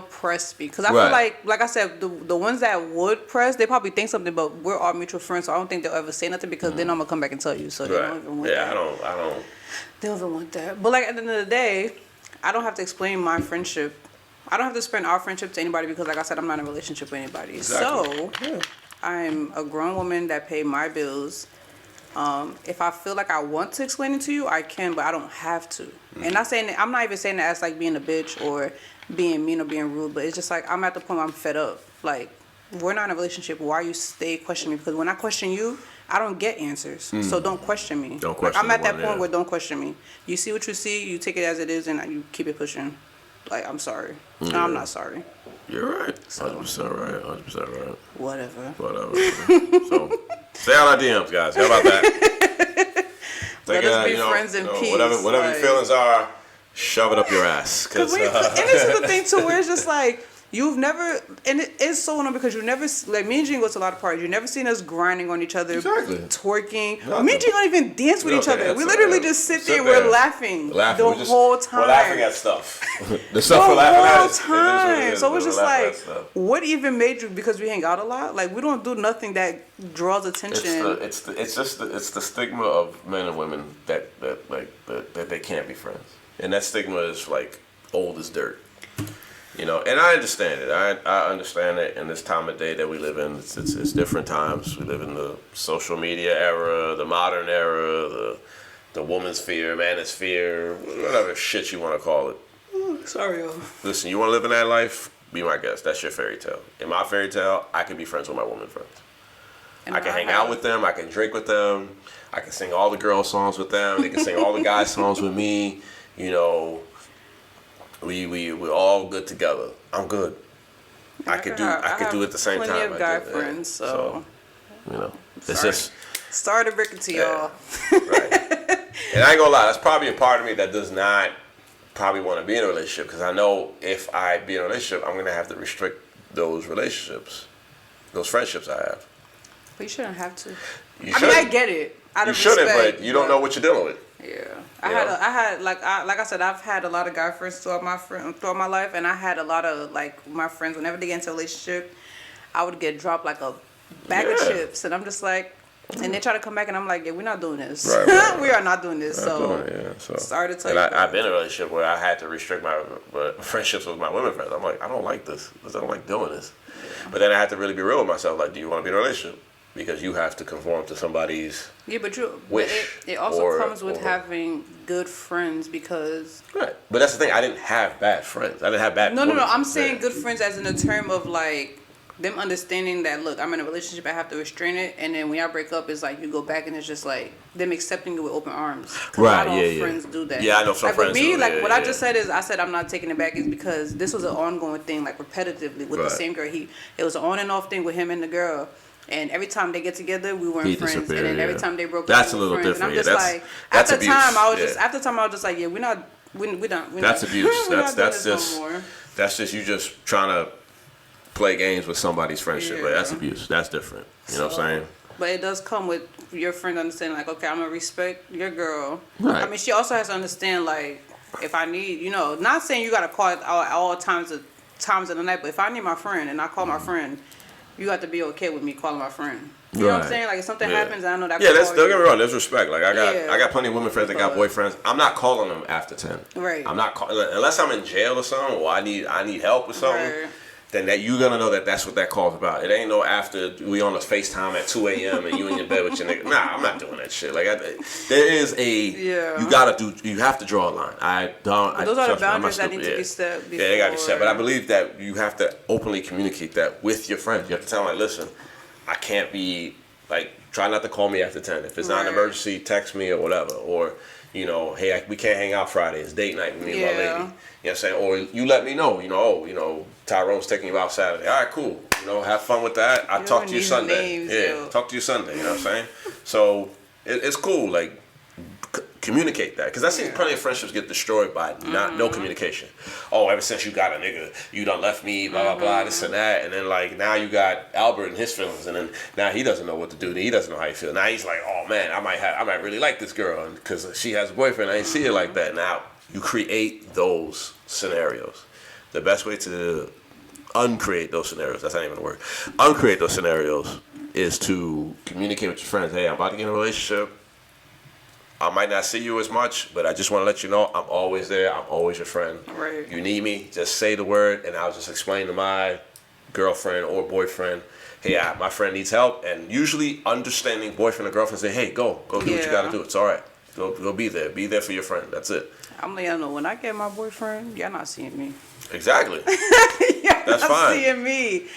press me. Because I feel like I said, the ones that would press, they probably think something, but we're all mutual friends, so I don't think they'll ever say nothing because then I'm gonna come back and tell you. So they don't even want that. I don't. They don't even want that. But like at the end of the day, I don't have to explain my friendship. I don't have to explain our friendship to anybody because, like I said, I'm not in a relationship with anybody. Exactly. So I'm a grown woman that pay my bills. If I feel like I want to explain it to you, I can, but I don't have to. And I'm not even saying that as like being a bitch or being mean or being rude, but it's just like I'm at the point where I'm fed up. Like, we're not in a relationship. Why you stay questioning me? Because when I question you, I don't get answers. So don't question me. Don't question I'm at that point where don't question me. You see what you see, you take it as it is, and you keep it pushing. Like, I'm sorry. No, I'm not sorry. You're right. 100% right. 100% right. Whatever. So, stay out our DMs, guys. How about that? Let us be friends in peace. Whatever your feelings are, shove it up your ass. And this is the thing, too, where it's just like, you've never, and it is so annoying because you never, like me and Gene go to a lot of parties. You've never seen us grinding on each other, twerking. Nothing. Me and Gene don't even dance with each other. We literally just sit there, we're laughing the whole time. We're laughing at stuff. The stuff we're laughing at. The whole time. So it's just like, what even made you, because we hang out a lot? Like, we don't do nothing that draws attention. It's the stigma of men and women that they can't be friends. And that stigma is like old as dirt. You know, and I understand it. I understand it in this time of day that we live in. It's different times. We live in the social media era, the modern era, the woman's sphere, manosphere, whatever shit you want to call it. Sorry, yo. Listen, you want to live in that life? Be my guest. That's your fairy tale. In my fairy tale, I can be friends with my woman friends. I can hang out with them. I can drink with them. I can sing all the girl songs with them. They can sing all the guy songs with me. You know, we're all good together. I'm good. I could do it at the same time. Plenty of guy friends, so you know, it's just started breaking to y'all. Right. And I ain't gonna lie, that's probably a part of me that does not probably want to be in a relationship, because I know if I be in a relationship, I'm gonna have to restrict those relationships, those friendships I have. But you shouldn't have to. I get it. You shouldn't, but you don't know what you're dealing with. Yeah, like I said, I've had a lot of guy friends throughout my life, and I had a lot of like my friends. Whenever they get into a relationship, I would get dropped like a bag of chips, and I'm just like, and they try to come back, and I'm like, yeah, we're not doing this. Right. We are not doing this. Sorry to tell you. I've been in a relationship where I had to restrict my friendships with my women friends. I'm like, I don't like this because I don't like doing this. But then I had to really be real with myself. Like, do you want to be in a relationship? Because you have to conform to somebody's wish. It also comes with having good friends, because... Right. But that's the thing. I didn't have bad friends. I didn't have bad... No. I'm saying good friends as in the term of, like, them understanding that, look, I'm in a relationship, I have to restrain it, and then when y'all break up, it's like you go back and it's just like them accepting you with open arms. Right, a lot of friends do that. Yeah, I know some friends do. Like, what I just said is, I said I'm not taking it back is because this was an ongoing thing, like, repetitively with the same girl. It was an on and off thing with him and the girl. And every time they get together, we weren't friends. And then every time they broke up, we were friends. And I'm just like, at the time, I was just like, yeah, we're not. That's abuse. That's just you just trying to play games with somebody's friendship. Like, that's abuse. That's different. You know what I'm saying? But it does come with your friend understanding, like, okay, I'm gonna respect your girl. Right. I mean, she also has to understand, like, if I need, not saying you gotta call it all times of the night, but if I need my friend and I call my friend, you have to be okay with me calling my friend. You know what I'm saying? Like, if something happens, I know that. Yeah, don't get me wrong. There's respect. Like, I got plenty of women friends that got boyfriends. I'm not calling them after 10. Right. I'm not unless I'm in jail or something, or I need help with something. Right. Then that you're gonna know that that's what that call's about. It ain't no after we on a FaceTime at 2 a.m. and you in your bed with your nigga. Nah, I'm not doing that shit. Like, there is you have to draw a line. Those are the boundaries that need to be set before. Yeah, they gotta be set. But I believe that you have to openly communicate that with your friends. You have to tell them, like, listen, I can't be, like, try not to call me after 10. If it's not an emergency, text me or whatever. Or, hey, we can't hang out Friday. It's date night with me and my lady. You know what I'm saying? Or you let me know, Tyrone's taking you out Saturday. All right, cool. Have fun with that. I'll talk to you Sunday. Talk to you Sunday. You know what I'm saying? So it's cool. Like, communicate that, because I seen plenty of friendships get destroyed by no communication. Oh, ever since you got a nigga, you done left me, blah blah blah, this and that, and then like now you got Albert and his feelings, and then now he doesn't know what to do. He doesn't know how you feel. Now he's like, oh man, I might really like this girl, because she has a boyfriend. I ain't see it like that. Now you create those scenarios. The best way to uncreate those scenarios, that's not even a word, uncreate those scenarios, is to communicate with your friends. Hey, I'm about to get in a relationship. I might not see you as much, but I just want to let you know I'm always there. I'm always your friend. Right. You need me, just say the word, and I'll just explain to my girlfriend or boyfriend, hey, my friend needs help. And usually understanding boyfriend or girlfriend say, hey, go do what you got to do. It's all right. Go be there. Be there for your friend. That's it. I'm letting y'all know, when I get my boyfriend, y'all not seeing me. Exactly. That's fine. Not seeing me.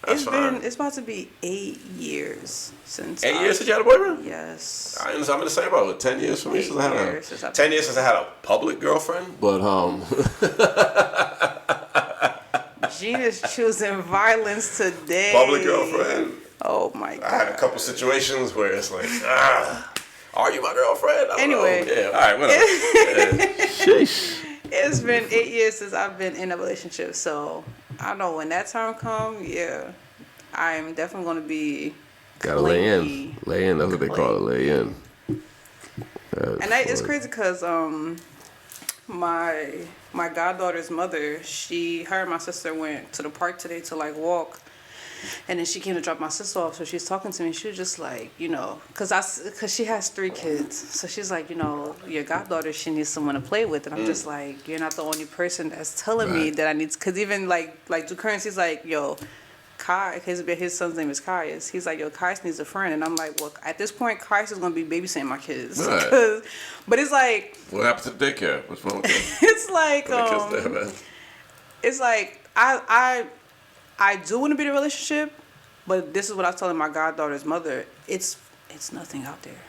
That's fine. It's about to be 8 years since. 8 years since you had a boyfriend? Yes. I'm in the same boat. 10 years for me since I had 10 years since I had a public girlfriend. But Gina's choosing violence today. Public girlfriend. Oh my God. I had a couple situations where it's like, are you my girlfriend? I don't Anyway. know. Yeah. All right. Whatever. Sheesh. It's been 8 years since I've been in a relationship, so I know when that time comes, I am definitely going to be. Gotta lay in. Lay in. That's what they call it. Lay in. It's crazy because my goddaughter's mother, her and my sister went to the park today to like walk. And then she came to drop my sister off, so she's talking to me. She was just like, because she has 3 kids. So she's like, your goddaughter, she needs someone to play with. And I'm just like, you're not the only person that's telling me that I need, because even like DeCurrency's like, yo, Kai, his son's name is Kaius. He's like, yo, Kaius needs a friend. And I'm like, well, at this point, Kaius is going to be babysitting my kids. Right. But it's like. What happened to the daycare? What's wrong with that? It's like, the kids there, man. It's like, I do want to be in a relationship, but this is what I was telling my goddaughter's mother. It's nothing out there,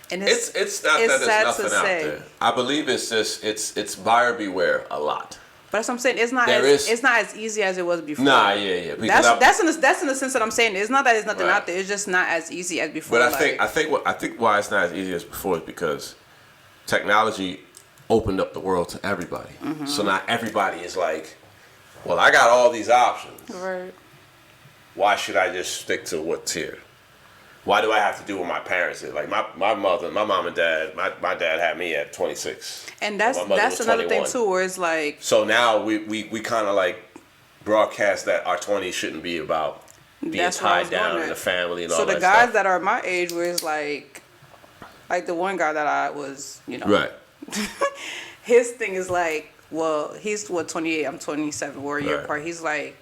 and it's not that there's sad nothing to out say. there. I believe it's just it's buyer beware a lot. But that's what I'm saying. It's not as easy as it was before. Nah, yeah. That's in the sense that I'm saying. It's not that there's nothing out there. It's just not as easy as before. But I think why it's not as easy as before is because technology opened up the world to everybody. Mm-hmm. So now everybody is like, well, I got all these options. Right. Why should I just stick to what's here? Why do I have to do what my parents did? Like my mom and dad, my dad had me at 26. And that's another 21. Thing too, where it's like. So now we kind of like broadcast that our 20s shouldn't be about being tied down in the family and all that stuff. So the guys that are my age, where it's like the one guy that I was, Right. his thing is like, well, he's 28, I'm 27, we're a year apart. He's like,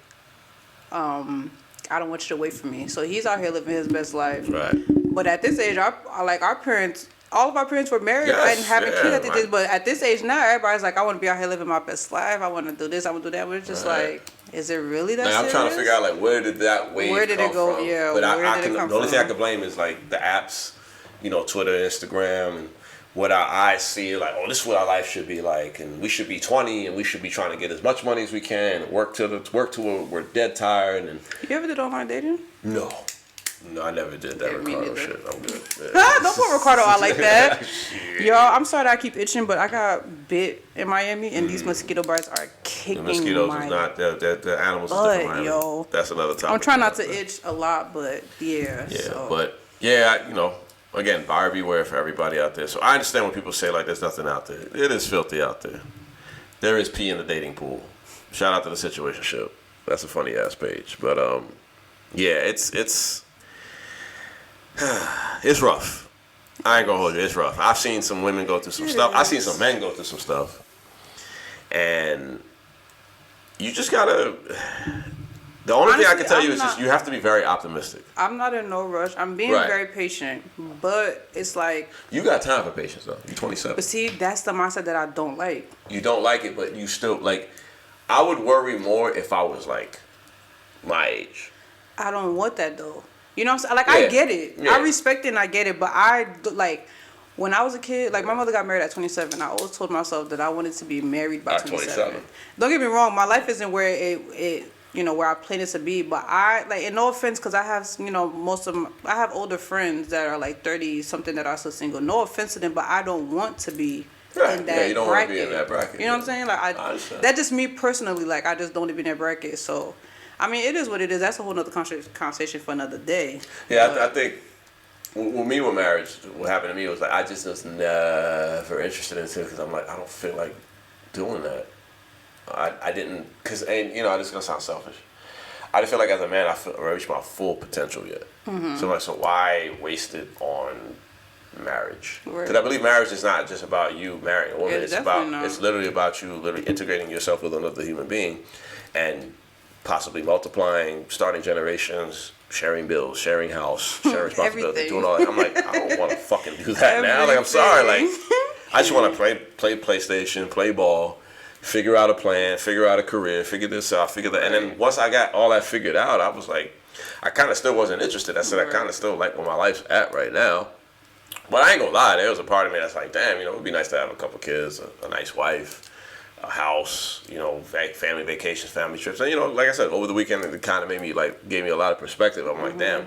I don't want you to wait for me. So he's out here living his best life. Right. But at this age, our parents, all of our parents were married and having kids at this age. But at this age now, everybody's like, I want to be out here living my best life. I want to do this, I want to do that. We're just like, is it really that serious? I'm trying to figure out, like, where did that wave come from? Where did it go? From? Yeah, but where did it come from? The only thing I can blame is, like, the apps, Twitter, Instagram, and what our eyes see, like, oh, this is what our life should be like, and we should be 20, and we should be trying to get as much money as we can, and work till we're dead tired. And you ever did online dating? No, I never did that Ricardo shit. I'm good. Don't put Ricardo out like that. Y'all, I'm sorry that I keep itching, but I got bit in Miami, and these mosquito bites are kicking my. The mosquitoes is not the animals. Is different, yo. That's another topic. I'm trying not to itch a lot, but yeah. But again, buyer beware for everybody out there. So I understand when people say, like, there's nothing out there. It is filthy out there. There is pee in the dating pool. Shout out to the situationship. That's a funny ass page. But it's it's rough. I ain't gonna hold you. It's rough. I've seen some women go through some stuff. I've seen some men go through some stuff. And you just gotta. The only thing I can tell you is just you have to be very optimistic. I'm not in no rush. I'm being very patient, but it's like you got time for patience though. You're 27. But see, that's the mindset that I don't like. You don't like it, but you still like. I would worry more if I was like my age. I don't want that though. You know what I'm saying? Like I get it. Yeah. I respect it and I get it, but I like. When I was a kid, like my mother got married at 27. I always told myself that I wanted to be married by 27. Don't get me wrong, my life isn't where where I plan it to be. But I like, and no offense, because I have, I have older friends that are like 30 something that are still single. No offense to them, but I don't want to be in that you don't bracket. want to be in that bracket. You know what I'm saying? Like I understand. that's just me personally. Like I just don't want to be in that bracket. So, I mean, it is what it is. That's a whole nother conversation for another day. Yeah, I think with me with marriage, what happened to me was like I just was never interested in it because I'm like I don't feel like doing that. I didn't, because, and this is gonna sound selfish. I just feel like as a man, I reached my full potential yet. Mm-hmm. So why waste it on marriage? Because I believe marriage is not just about you marrying a woman. It's literally about you literally integrating yourself with another human being, and possibly multiplying, starting generations, sharing bills, sharing house, sharing responsibility, doing all that. I'm like, I don't want to fucking do that now. Like, I'm sorry. Like, I just want to play PlayStation, play ball. Figure out a plan, figure out a career, figure this out, figure that. And then once I got all that figured out, I was like, I kind of still wasn't interested. I said, I kind of still like where my life's at right now. But I ain't gonna lie, there was a part of me that's like, damn, it would be nice to have a couple kids, a nice wife, a house, family vacations, family trips. And, like I said, over the weekend, it kind of gave me a lot of perspective. I'm like, damn,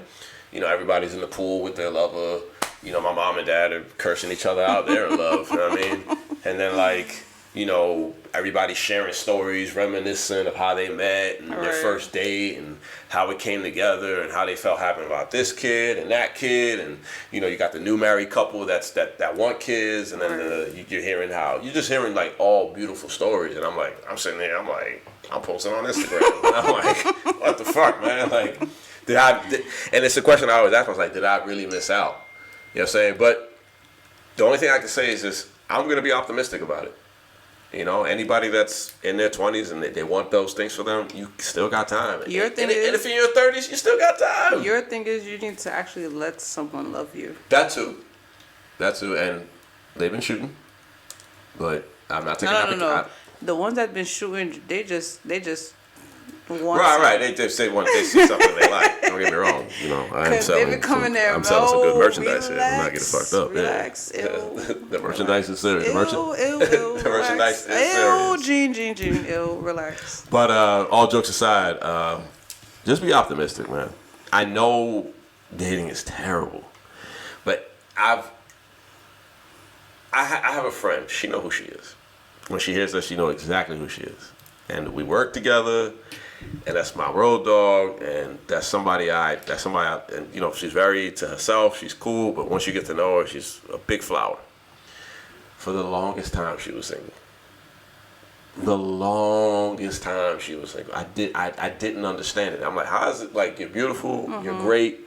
everybody's in the pool with their lover. My mom and dad are cursing each other out. They're in love, you know what I mean? And then, everybody sharing stories, reminiscing of how they met and their first date and how it came together and how they felt happy about this kid and that kid. And, you got the new married couple that want kids. And then you're just hearing like all beautiful stories. And I'm sitting there, I'm posting on Instagram. And I'm like, what the fuck, man? Like, and it's a question I always ask myself, like, did I really miss out? You know what I'm saying? But the only thing I can say is this, I'm going to be optimistic about it. Anybody that's in their 20s and they want those things for them, you still got time. And if you're in your 30s, you still got time. Your thing is you need to actually let someone love you. That too. And they've been shooting, but I'm not taking No. The ones that been shooting, they just want right. They see something they like. Don't get me wrong. I'm selling some good merchandise here. I'm not getting fucked up. Relax. The merchandise is serious. The merchandise is serious. Gene, relax. But all jokes aside, just be optimistic, man. I know dating is terrible, but I have a friend. She know who she is. When she hears that, she know exactly who she is, and we work together. And that's my road dog, and that's somebody and she's very to herself, she's cool, but once you get to know her, she's a big flower. For the longest time, she was single. I didn't understand it. I'm like, how is it, like, you're beautiful, you're great,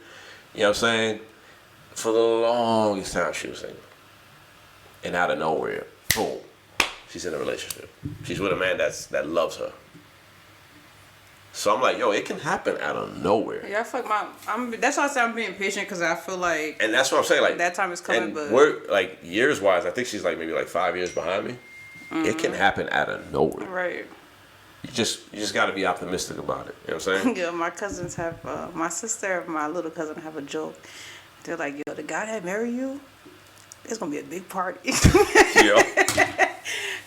you know what I'm saying? For the longest time, she was single. And out of nowhere, boom, she's in a relationship. She's with a man that loves her. So I'm like, yo, it can happen out of nowhere. Yeah, that's why I say I'm being patient, because I feel like. And that's what I'm saying, like that time is coming. And but we're like years wise, I think she's like maybe like 5 years behind me. Mm-hmm. It can happen out of nowhere. Right. You just got to be optimistic about it. You know what I'm saying? Yeah, my cousins have my sister and my little cousin have a joke. They're like, yo, the guy that marry you, it's gonna be a big party. Yeah.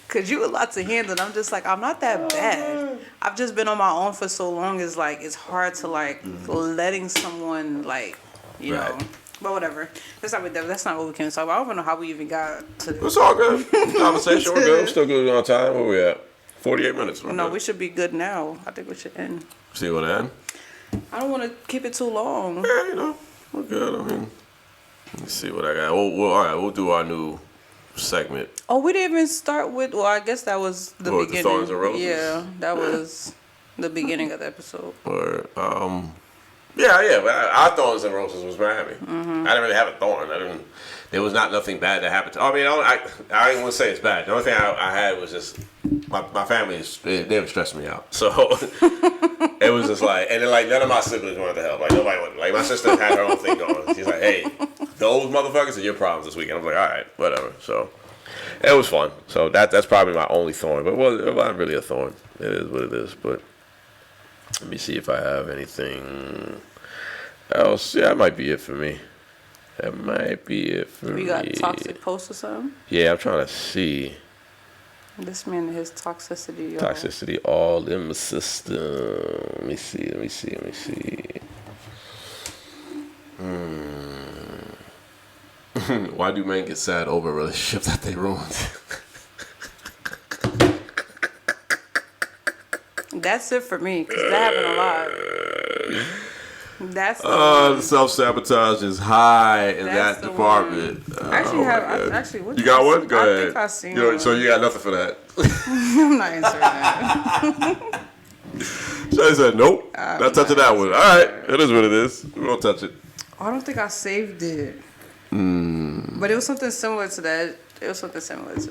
Cause you a lot to handle. And I'm just like, I'm not that bad. I've just been on my own for so long. It's like, it's hard to like letting someone like, you know. But whatever. That's not what we came to talk about. I don't even know how we even got to this. It's all good. Conversation, we're good. We're still good on time. Where we at? 48 minutes. No, we should be good now. I think we should end. See what end? I don't want to keep it too long. Yeah, we're good. I mean, let's see what I got. All right, we'll do our new segment. Oh, we didn't even start with. Well, I guess that was the beginning. The Thorns and Roses? Yeah, that was the beginning of the episode. Or yeah. But our Thorns and Roses was Miami. Mm-hmm. I didn't really have a thorn. There was nothing bad that happened. I mean, I didn't want to say it's bad. The only thing I had was just my family. They were stressing me out. So it was just like, and then like none of my siblings wanted to help. Like nobody wanted. Like my sister had her own thing going. She's like, hey, those motherfuckers are your problems this weekend. I was like, all right, whatever. So it was fun. So that's probably my only thorn. But it wasn't really a thorn. It is what it is. But let me see if I have anything else. Yeah, that might be it for me. That might be it for me. We got toxic posts or something? Yeah, I'm trying to see. This man and his toxicity, y'all. Toxicity all in the system. Let me see. Why do men get sad over relationships that they ruined? That's it for me, because that happened a lot. That's the self-sabotage is high in that the department. I actually what You got one? Go I ahead. think I seen You know, one. so you got nothing for that. I'm not answering that. Shawty said, nope. Not touching that one. All right. It is what it is. We won't touch it. Oh, I don't think I saved it. But it was something similar to that. Something similar for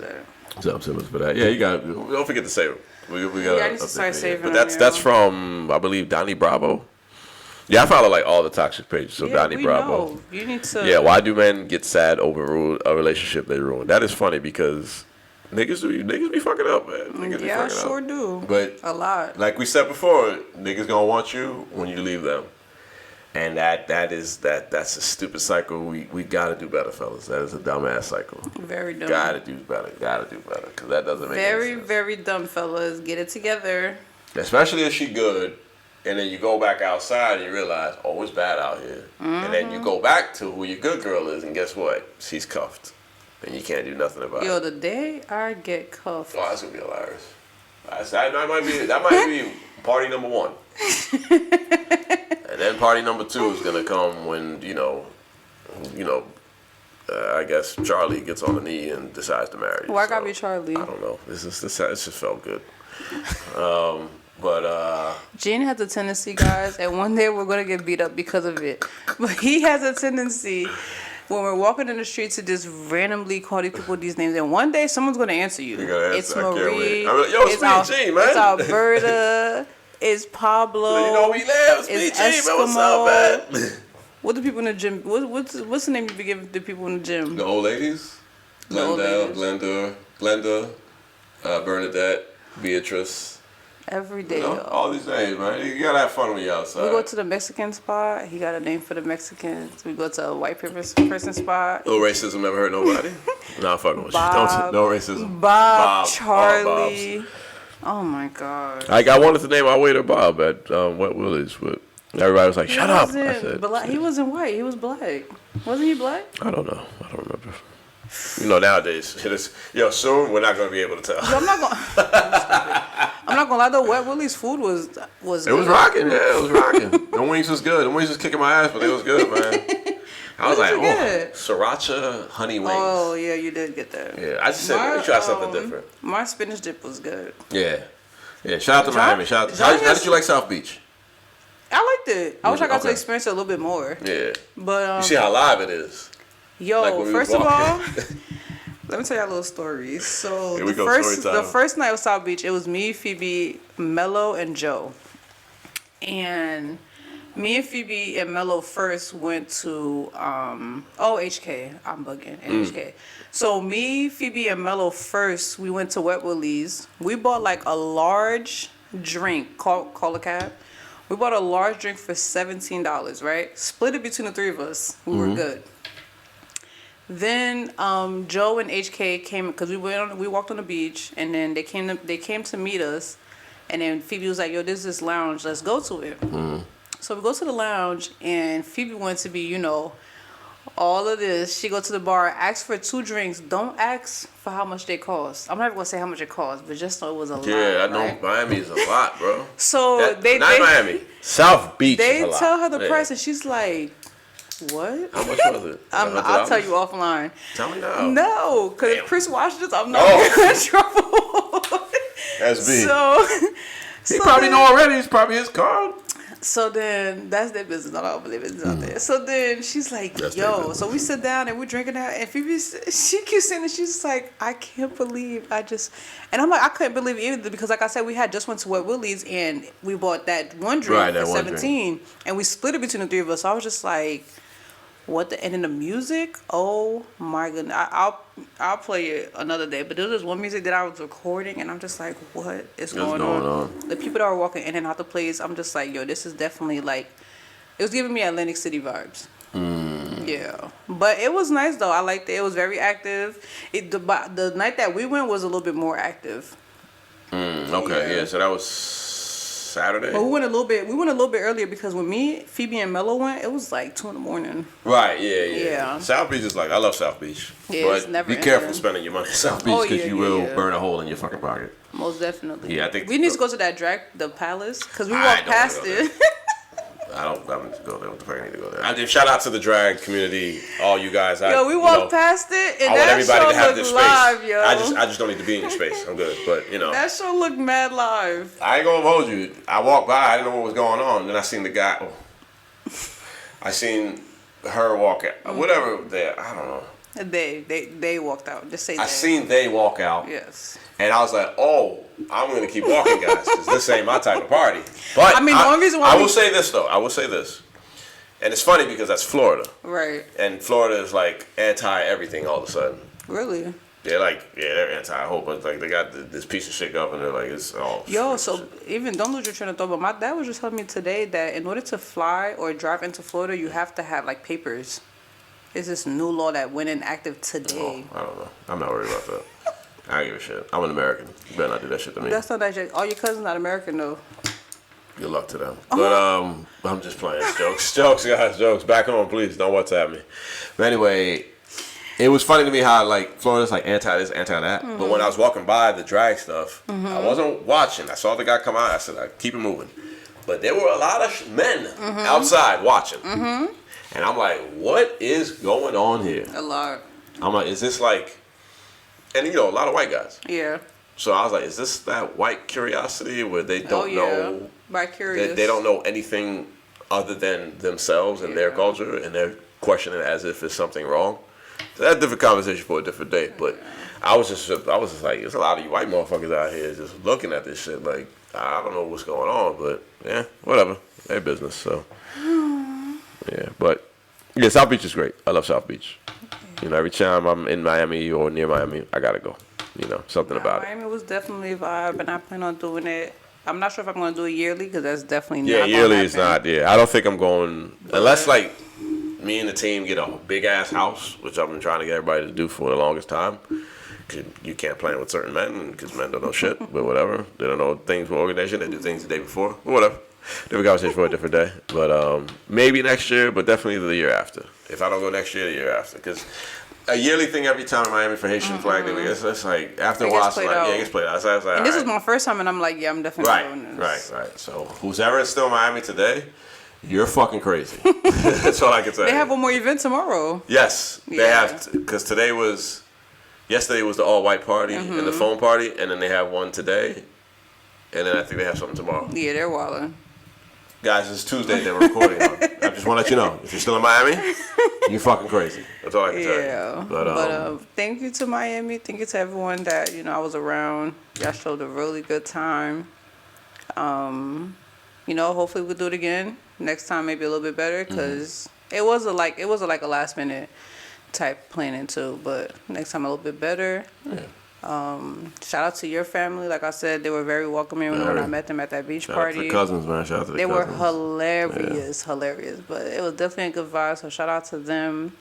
that. Yeah, you got. Don't forget to save it. We got. Yeah, I need to start saving But them, that's from, I believe, Donnie Bravo. Yeah, I follow like all the toxic pages. So Donnie Bravo. Know. You need to. Yeah, why do men get sad over a relationship they ruin? That is funny because niggas be fucking up, man. Niggas Yeah, I be fucking sure up. do. But a lot. Like we said before, niggas gonna want you when you leave them. And that's a stupid cycle. We gotta do better, fellas. That is a dumbass cycle. Very dumb. Gotta do better. Because that doesn't make any sense. Very dumb, fellas. Get it together. Especially if she good, and then you go back outside and you realize, oh, it's bad out here. And then you go back to who your good girl is, and guess what? She's cuffed. And you can't do nothing about it. Yo, the day I get cuffed. Oh, that's gonna be hilarious. That might be party number one. And then party number two is gonna come when I guess Charlie gets on the knee and decides to marry you. Why gotta be Charlie? I don't know. This just felt good. Gene has a tendency, guys, and one day we're gonna get beat up because of it. But he has a tendency when we're walking in the street to just randomly call these people these names, and one day someone's gonna answer you. It's Marie. It's Gene, man. It's Alberta. It's Pablo. You know we live. It's Gene, man. What's up, man? What do people in the gym? What's the name you be giving the people in the gym? The old ladies. Glenda, Bernadette, Beatrice. Every day. All these names, man. You gotta have fun when you're outside. We go to the Mexican spot. He got a name for the Mexicans. We go to a white person spot. No racism never hurt nobody. Nah, I'm fucking with you. No racism. Bob, Charlie. Oh my God. I wanted to name our waiter Bob at Wet Willie's, but everybody was like, "Shut up!" I said, he wasn't white. He was black. Wasn't he black? I don't know. I don't remember. Nowadays, soon we're not gonna be able to tell. I'm not gonna lie though. Wet Willie's food was It good. was rocking. Yeah, it was rocking. The wings was good. The wings was kicking my ass, but it was good, man. I was like, sriracha honey wings. Oh yeah, you did get that. Yeah, I just said let me try something different. My spinach dip was good. Yeah. Shout out to Miami. How did you like South Beach? I liked it. I wish I got to experience it a little bit more. Yeah. But you see how live it is. Yo, first of all, let me tell y'all a little story. So the first night of South Beach, it was me, Phoebe, Mello, and Joe. And me and Phoebe and Mello first went to HK. I'm bugging. HK. So me, Phoebe, and Mello first, we went to Wet Willie's. We bought like a large drink, call a cab. We bought a large drink for $17, right? Split it between the three of us. We were good. Then Joe and HK came because we walked on the beach, and then they came to meet us, and then Phoebe was like, "Yo, there's this lounge. Let's go to it." So we go to the lounge, and Phoebe wanted to be, all of this. She go to the bar, ask for 2 drinks. Don't ask for how much they cost. I'm not even gonna say how much it cost, but just know it was a lot. Yeah, I know Miami is a lot, bro. So Miami, South Beach. They tell her the price, and she's like, "What? How much was it? I'll tell you offline." Tell me now. No, because if Chris watched this, I'm not in trouble. That's me. So he probably know already. It's probably his card. So then, that's their business. I don't believe it's out there. So then she's like, "Yo." So we sit down and we're drinking that, and Phoebe, she keeps saying that she's like, "I can't believe and I'm like, I couldn't believe it either because, like I said, we had just went to Wet Willie's and we bought that one drink for $17, and we split it between the three of us. So I was just like, "What the?" And then the music, oh my goodness, I'll play it another day. But there was one music that I was recording, and I'm just like, what is going on? The people that were walking in and out the place, I'm just like, yo, this is definitely like, it was giving me Atlantic City vibes. Yeah, but it was nice though. I liked it. It was very active. The night that we went was a little bit more active. Okay, yeah. So that was Saturday. But we went a little bit. We went a little bit earlier because when me, Phoebe, and Mello went, it was like 2 a.m. Right. Yeah. South Beach is like I love South Beach. Yeah, but it's never be careful ending. spending your money at South Beach because you will burn a hole in your fucking pocket. Most definitely. Yeah, I think we need to go to the Palace, because we I walked don't wanna past go it. I need to go there. What the fuck I need to go there? I did shout out to the drag community, all you guys. Yo, we walked past it, and I want that everybody show to have looked this live, space. yo. I just don't need to be in your space. I'm good, but That show looked mad live. I ain't gonna hold you. I walked by, I didn't know what was going on. Then I seen the guy. I seen her walk out. Whatever. I don't know. They walked out. Just say I they. seen they walk out. Yes. And I was like, oh, I'm gonna keep walking, guys, because this ain't my type of party. But I mean, the only reason why I will say this though. I will say this, and it's funny because that's Florida. Right. And Florida is like anti everything all of a sudden. Really? They're anti a whole bunch. Like they got this piece of shit governor. Like it's all. Yo, so even don't lose your train of thought. But my dad was just telling me today that in order to fly or drive into Florida, you have to have like papers. It's this new law that went in active today. I don't know. I'm not worried about that. I don't give a shit. I'm an American. You better not do that shit to me. That's not that shit. All your cousins not American though. Good luck to them. But I'm just playing. Jokes, guys, jokes. Back on, please. Don't WhatsApp me. But anyway, it was funny to me how like Florida's like anti this, anti that. But when I was walking by the drag stuff, I wasn't watching. I saw the guy come out. I said, keep it moving. But there were a lot of men outside watching. And I'm like, what is going on here? A lot. I'm like, is this like, and a lot of white guys. Yeah. So I was like, is this that white curiosity where they don't know? By curious. They don't know anything other than themselves and their culture, and they're questioning it as if it's something wrong. So that's a different conversation for a different day. But I was just like, there's a lot of you white motherfuckers out here just looking at this shit like, I don't know what's going on, but yeah, whatever. Their business. So yeah, but yeah, South Beach is great. I love South Beach. Every time I'm in Miami or near Miami, I gotta go. Something about Miami was definitely a vibe, and I plan on doing it. I'm not sure if I'm going to do it yearly, because that's definitely not yearly gonna is not. Yeah, I don't think I'm going unless like me and the team get a big ass house, which I've been trying to get everybody to do for the longest time. You can't plan with certain men because men don't know shit, but whatever. They don't know things with organization. They do things the day before, but whatever. Different conversation for a different day. But maybe next year, but definitely the year after. If I don't go next year, the year after, because a yearly thing every time in Miami for Haitian Flag Day. It's like after a while, it's like, it gets played out. So like, and this is my first time, and I'm like, I'm definitely doing this. Right. So who's ever still in Miami today, you're fucking crazy. That's all I can say. They have one more event tomorrow. Yes, they have, because yesterday was the all white party and the phone party, and then they have one today, and then I think they have something tomorrow. Yeah, they're wilding. Guys, it's Tuesday they're recording on. I just want to let you know, if you're still in Miami, you're fucking crazy. That's all I can tell you. Yeah. But thank you to Miami. Thank you to everyone that, I was around. Y'all showed a really good time. Hopefully we'll do it again. Next time maybe a little bit better, because it was a last minute type planning too, but next time a little bit better. Yeah. Shout out to your family. Like I said, they were very welcoming when I met them at that beach party. Shout out to the cousins, man. Shout out to the cousins. They were hilarious. But it was definitely a good vibe. So shout out to them.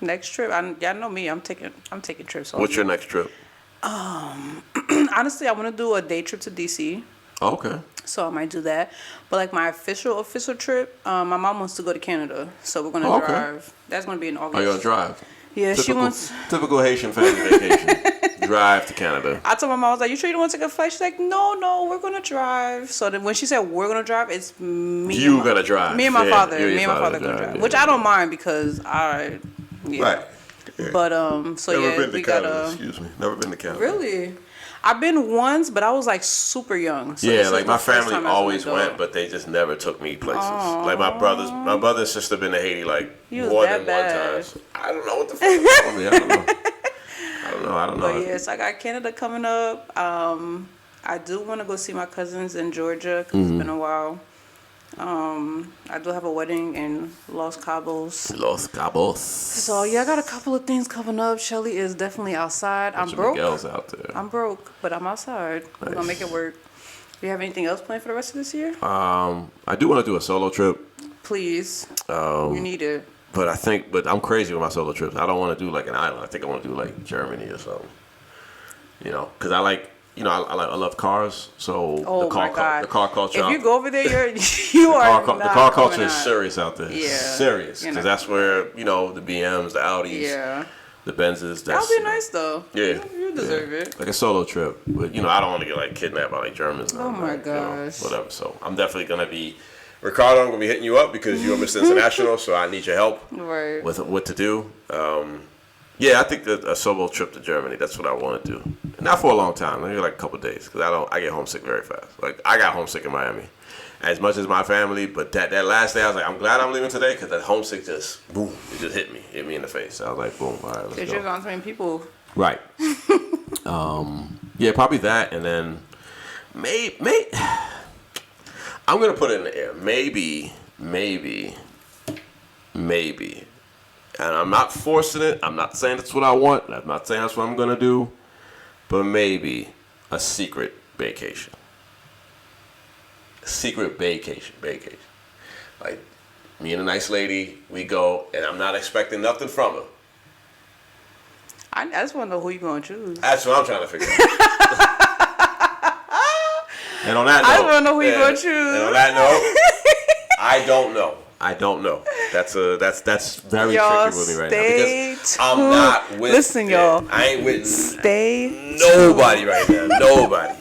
Next trip. Y'all know me. I'm taking trips. What's your next trip? Honestly, I want to do a day trip to DC. Oh, okay. So I might do that. But like my official trip, my mom wants to go to Canada. So we're gonna drive. That's gonna be in August. Oh, you're gonna drive? Yeah, she wants. Typical Haitian family vacation. Drive to Canada. I told my mom, I was like, "You sure you don't want to take a flight?" She's like, "No, we're gonna drive." So then when she said we're gonna drive, it's me. You gonna drive? Me and my father. Me and my father gonna drive, which I don't mind because Right. Yeah. But we gotta. Excuse me. Never been to Canada. Really? I've been once, but I was like super young. So like my family always went, but they just never took me places. Aww. Like my brother and sister been to Haiti like more than one time. I don't know what the fuck is wrong with me. I don't know. But yes, I got Canada coming up. I do want to go see my cousins in Georgia because it's been a while. I do have a wedding in Los Cabos. So yeah, I got a couple of things coming up. Shelly is definitely outside. I'm broke. Miguel's out there. I'm broke, but I'm outside. Nice. We're gonna make it work. Do you have anything else planned for the rest of this year? I do want to do a solo trip. Please. You need it. But I'm crazy with my solo trips. I don't want to do like an island. I think I want to do like Germany or something. You know, because I love cars. So the car culture. If you go over there, you are the car culture is serious out there. Yeah, serious. Because that's where the BMs, the Audis, the Benzes. That'll be nice though. Yeah, you deserve it. Like a solo trip, but I don't want to get like kidnapped by like Germans. Oh my gosh. Whatever. So I'm definitely gonna be. Ricardo, I'm gonna be hitting you up because you're Mr. International, so I need your help with what to do. I think that a solo trip to Germany, that's what I want to do. Not for a long time, maybe like a couple of days, because I get homesick very fast. Like I got homesick in Miami, as much as my family. But that last day, I was like, I'm glad I'm leaving today because that homesick just boom, it just hit me in the face. I was like, boom, all right, let's go. You're gone so many people. Right. Probably that, and then maybe. I'm going to put it in the air. Maybe. And I'm not forcing it. I'm not saying that's what I want. I'm not saying that's what I'm going to do. But maybe a secret bae-cation. A secret bae-cation. Like, me and a nice lady, we go, and I'm not expecting nothing from her. I just want to know who you're going to choose. That's what I'm trying to figure out. And on that note, I don't know who you're gonna choose. And on that note, I don't know. That's very tricky with me right now because I'm not with. Listen, y'all. I ain't with. Stay. Nobody right now. Nobody.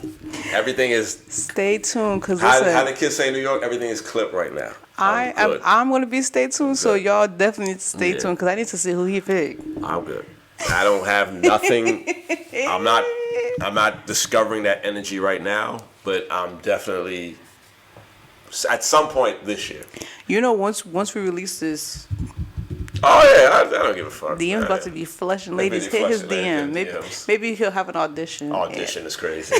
Everything is. Stay tuned, cause how the kids say in New York, everything is clipped right now. I'm gonna be stay tuned, so y'all definitely need to stay tuned, cause I need to see who he picked. I'm good. I don't have nothing. I'm not discovering that energy right now. But I'm definitely at some point this year. Once we release this. Oh yeah, I don't give a fuck. DM's about to be flushing. Ladies, hit his DM. Maybe he'll have an audition. Audition is crazy.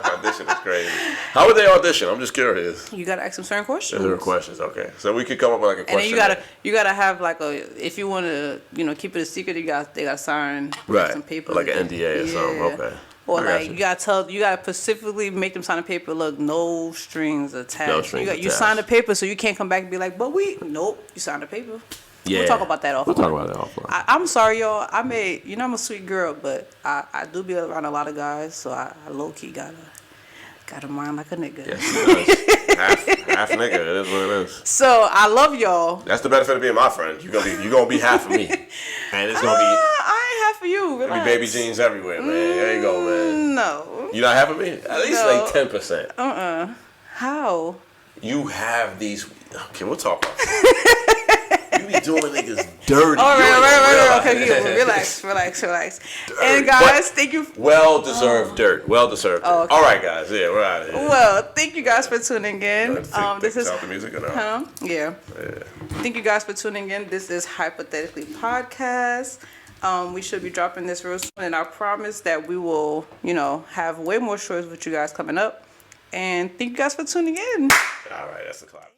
Audition is crazy. How would they audition? I'm just curious. You gotta ask them certain questions. There are questions, okay. So we could come up with like a question. And then you gotta have like if you want to keep it a secret, they gotta sign some paper. Like an NDA or something. Okay. Or like you gotta specifically make them sign a paper. Look, no strings attached. No strings attached. You sign the paper, so you can't come back and be like, "But nope, you signed the paper." Yeah. We'll talk about that offline. I'm sorry, y'all. I'm a sweet girl, but I do be around a lot of guys, so I low key gotta mind like a nigga. Yes, half nigga. It is what it is. So I love y'all. That's the benefit of being my friend. You're gonna be half of me, and it's gonna be. I ain't half of you. Relax. Baby jeans everywhere, man. There you go, man. No. You not half of me? At least like 10%. How? You have these. Okay, we'll talk about that. You be doing niggas dirty. All right. Okay, relax. And guys, thank you. Well-deserved dirt. Well-deserved dirt. Okay. All right, guys. Yeah, we're out of here. Well, thank you guys for tuning in. This is the music or no? Yeah. Thank you guys for tuning in. This is Hypothetically Podcast. We should be dropping this real soon, and I promise that we will, have way more shows with you guys coming up. And thank you guys for tuning in. All right, that's the clock.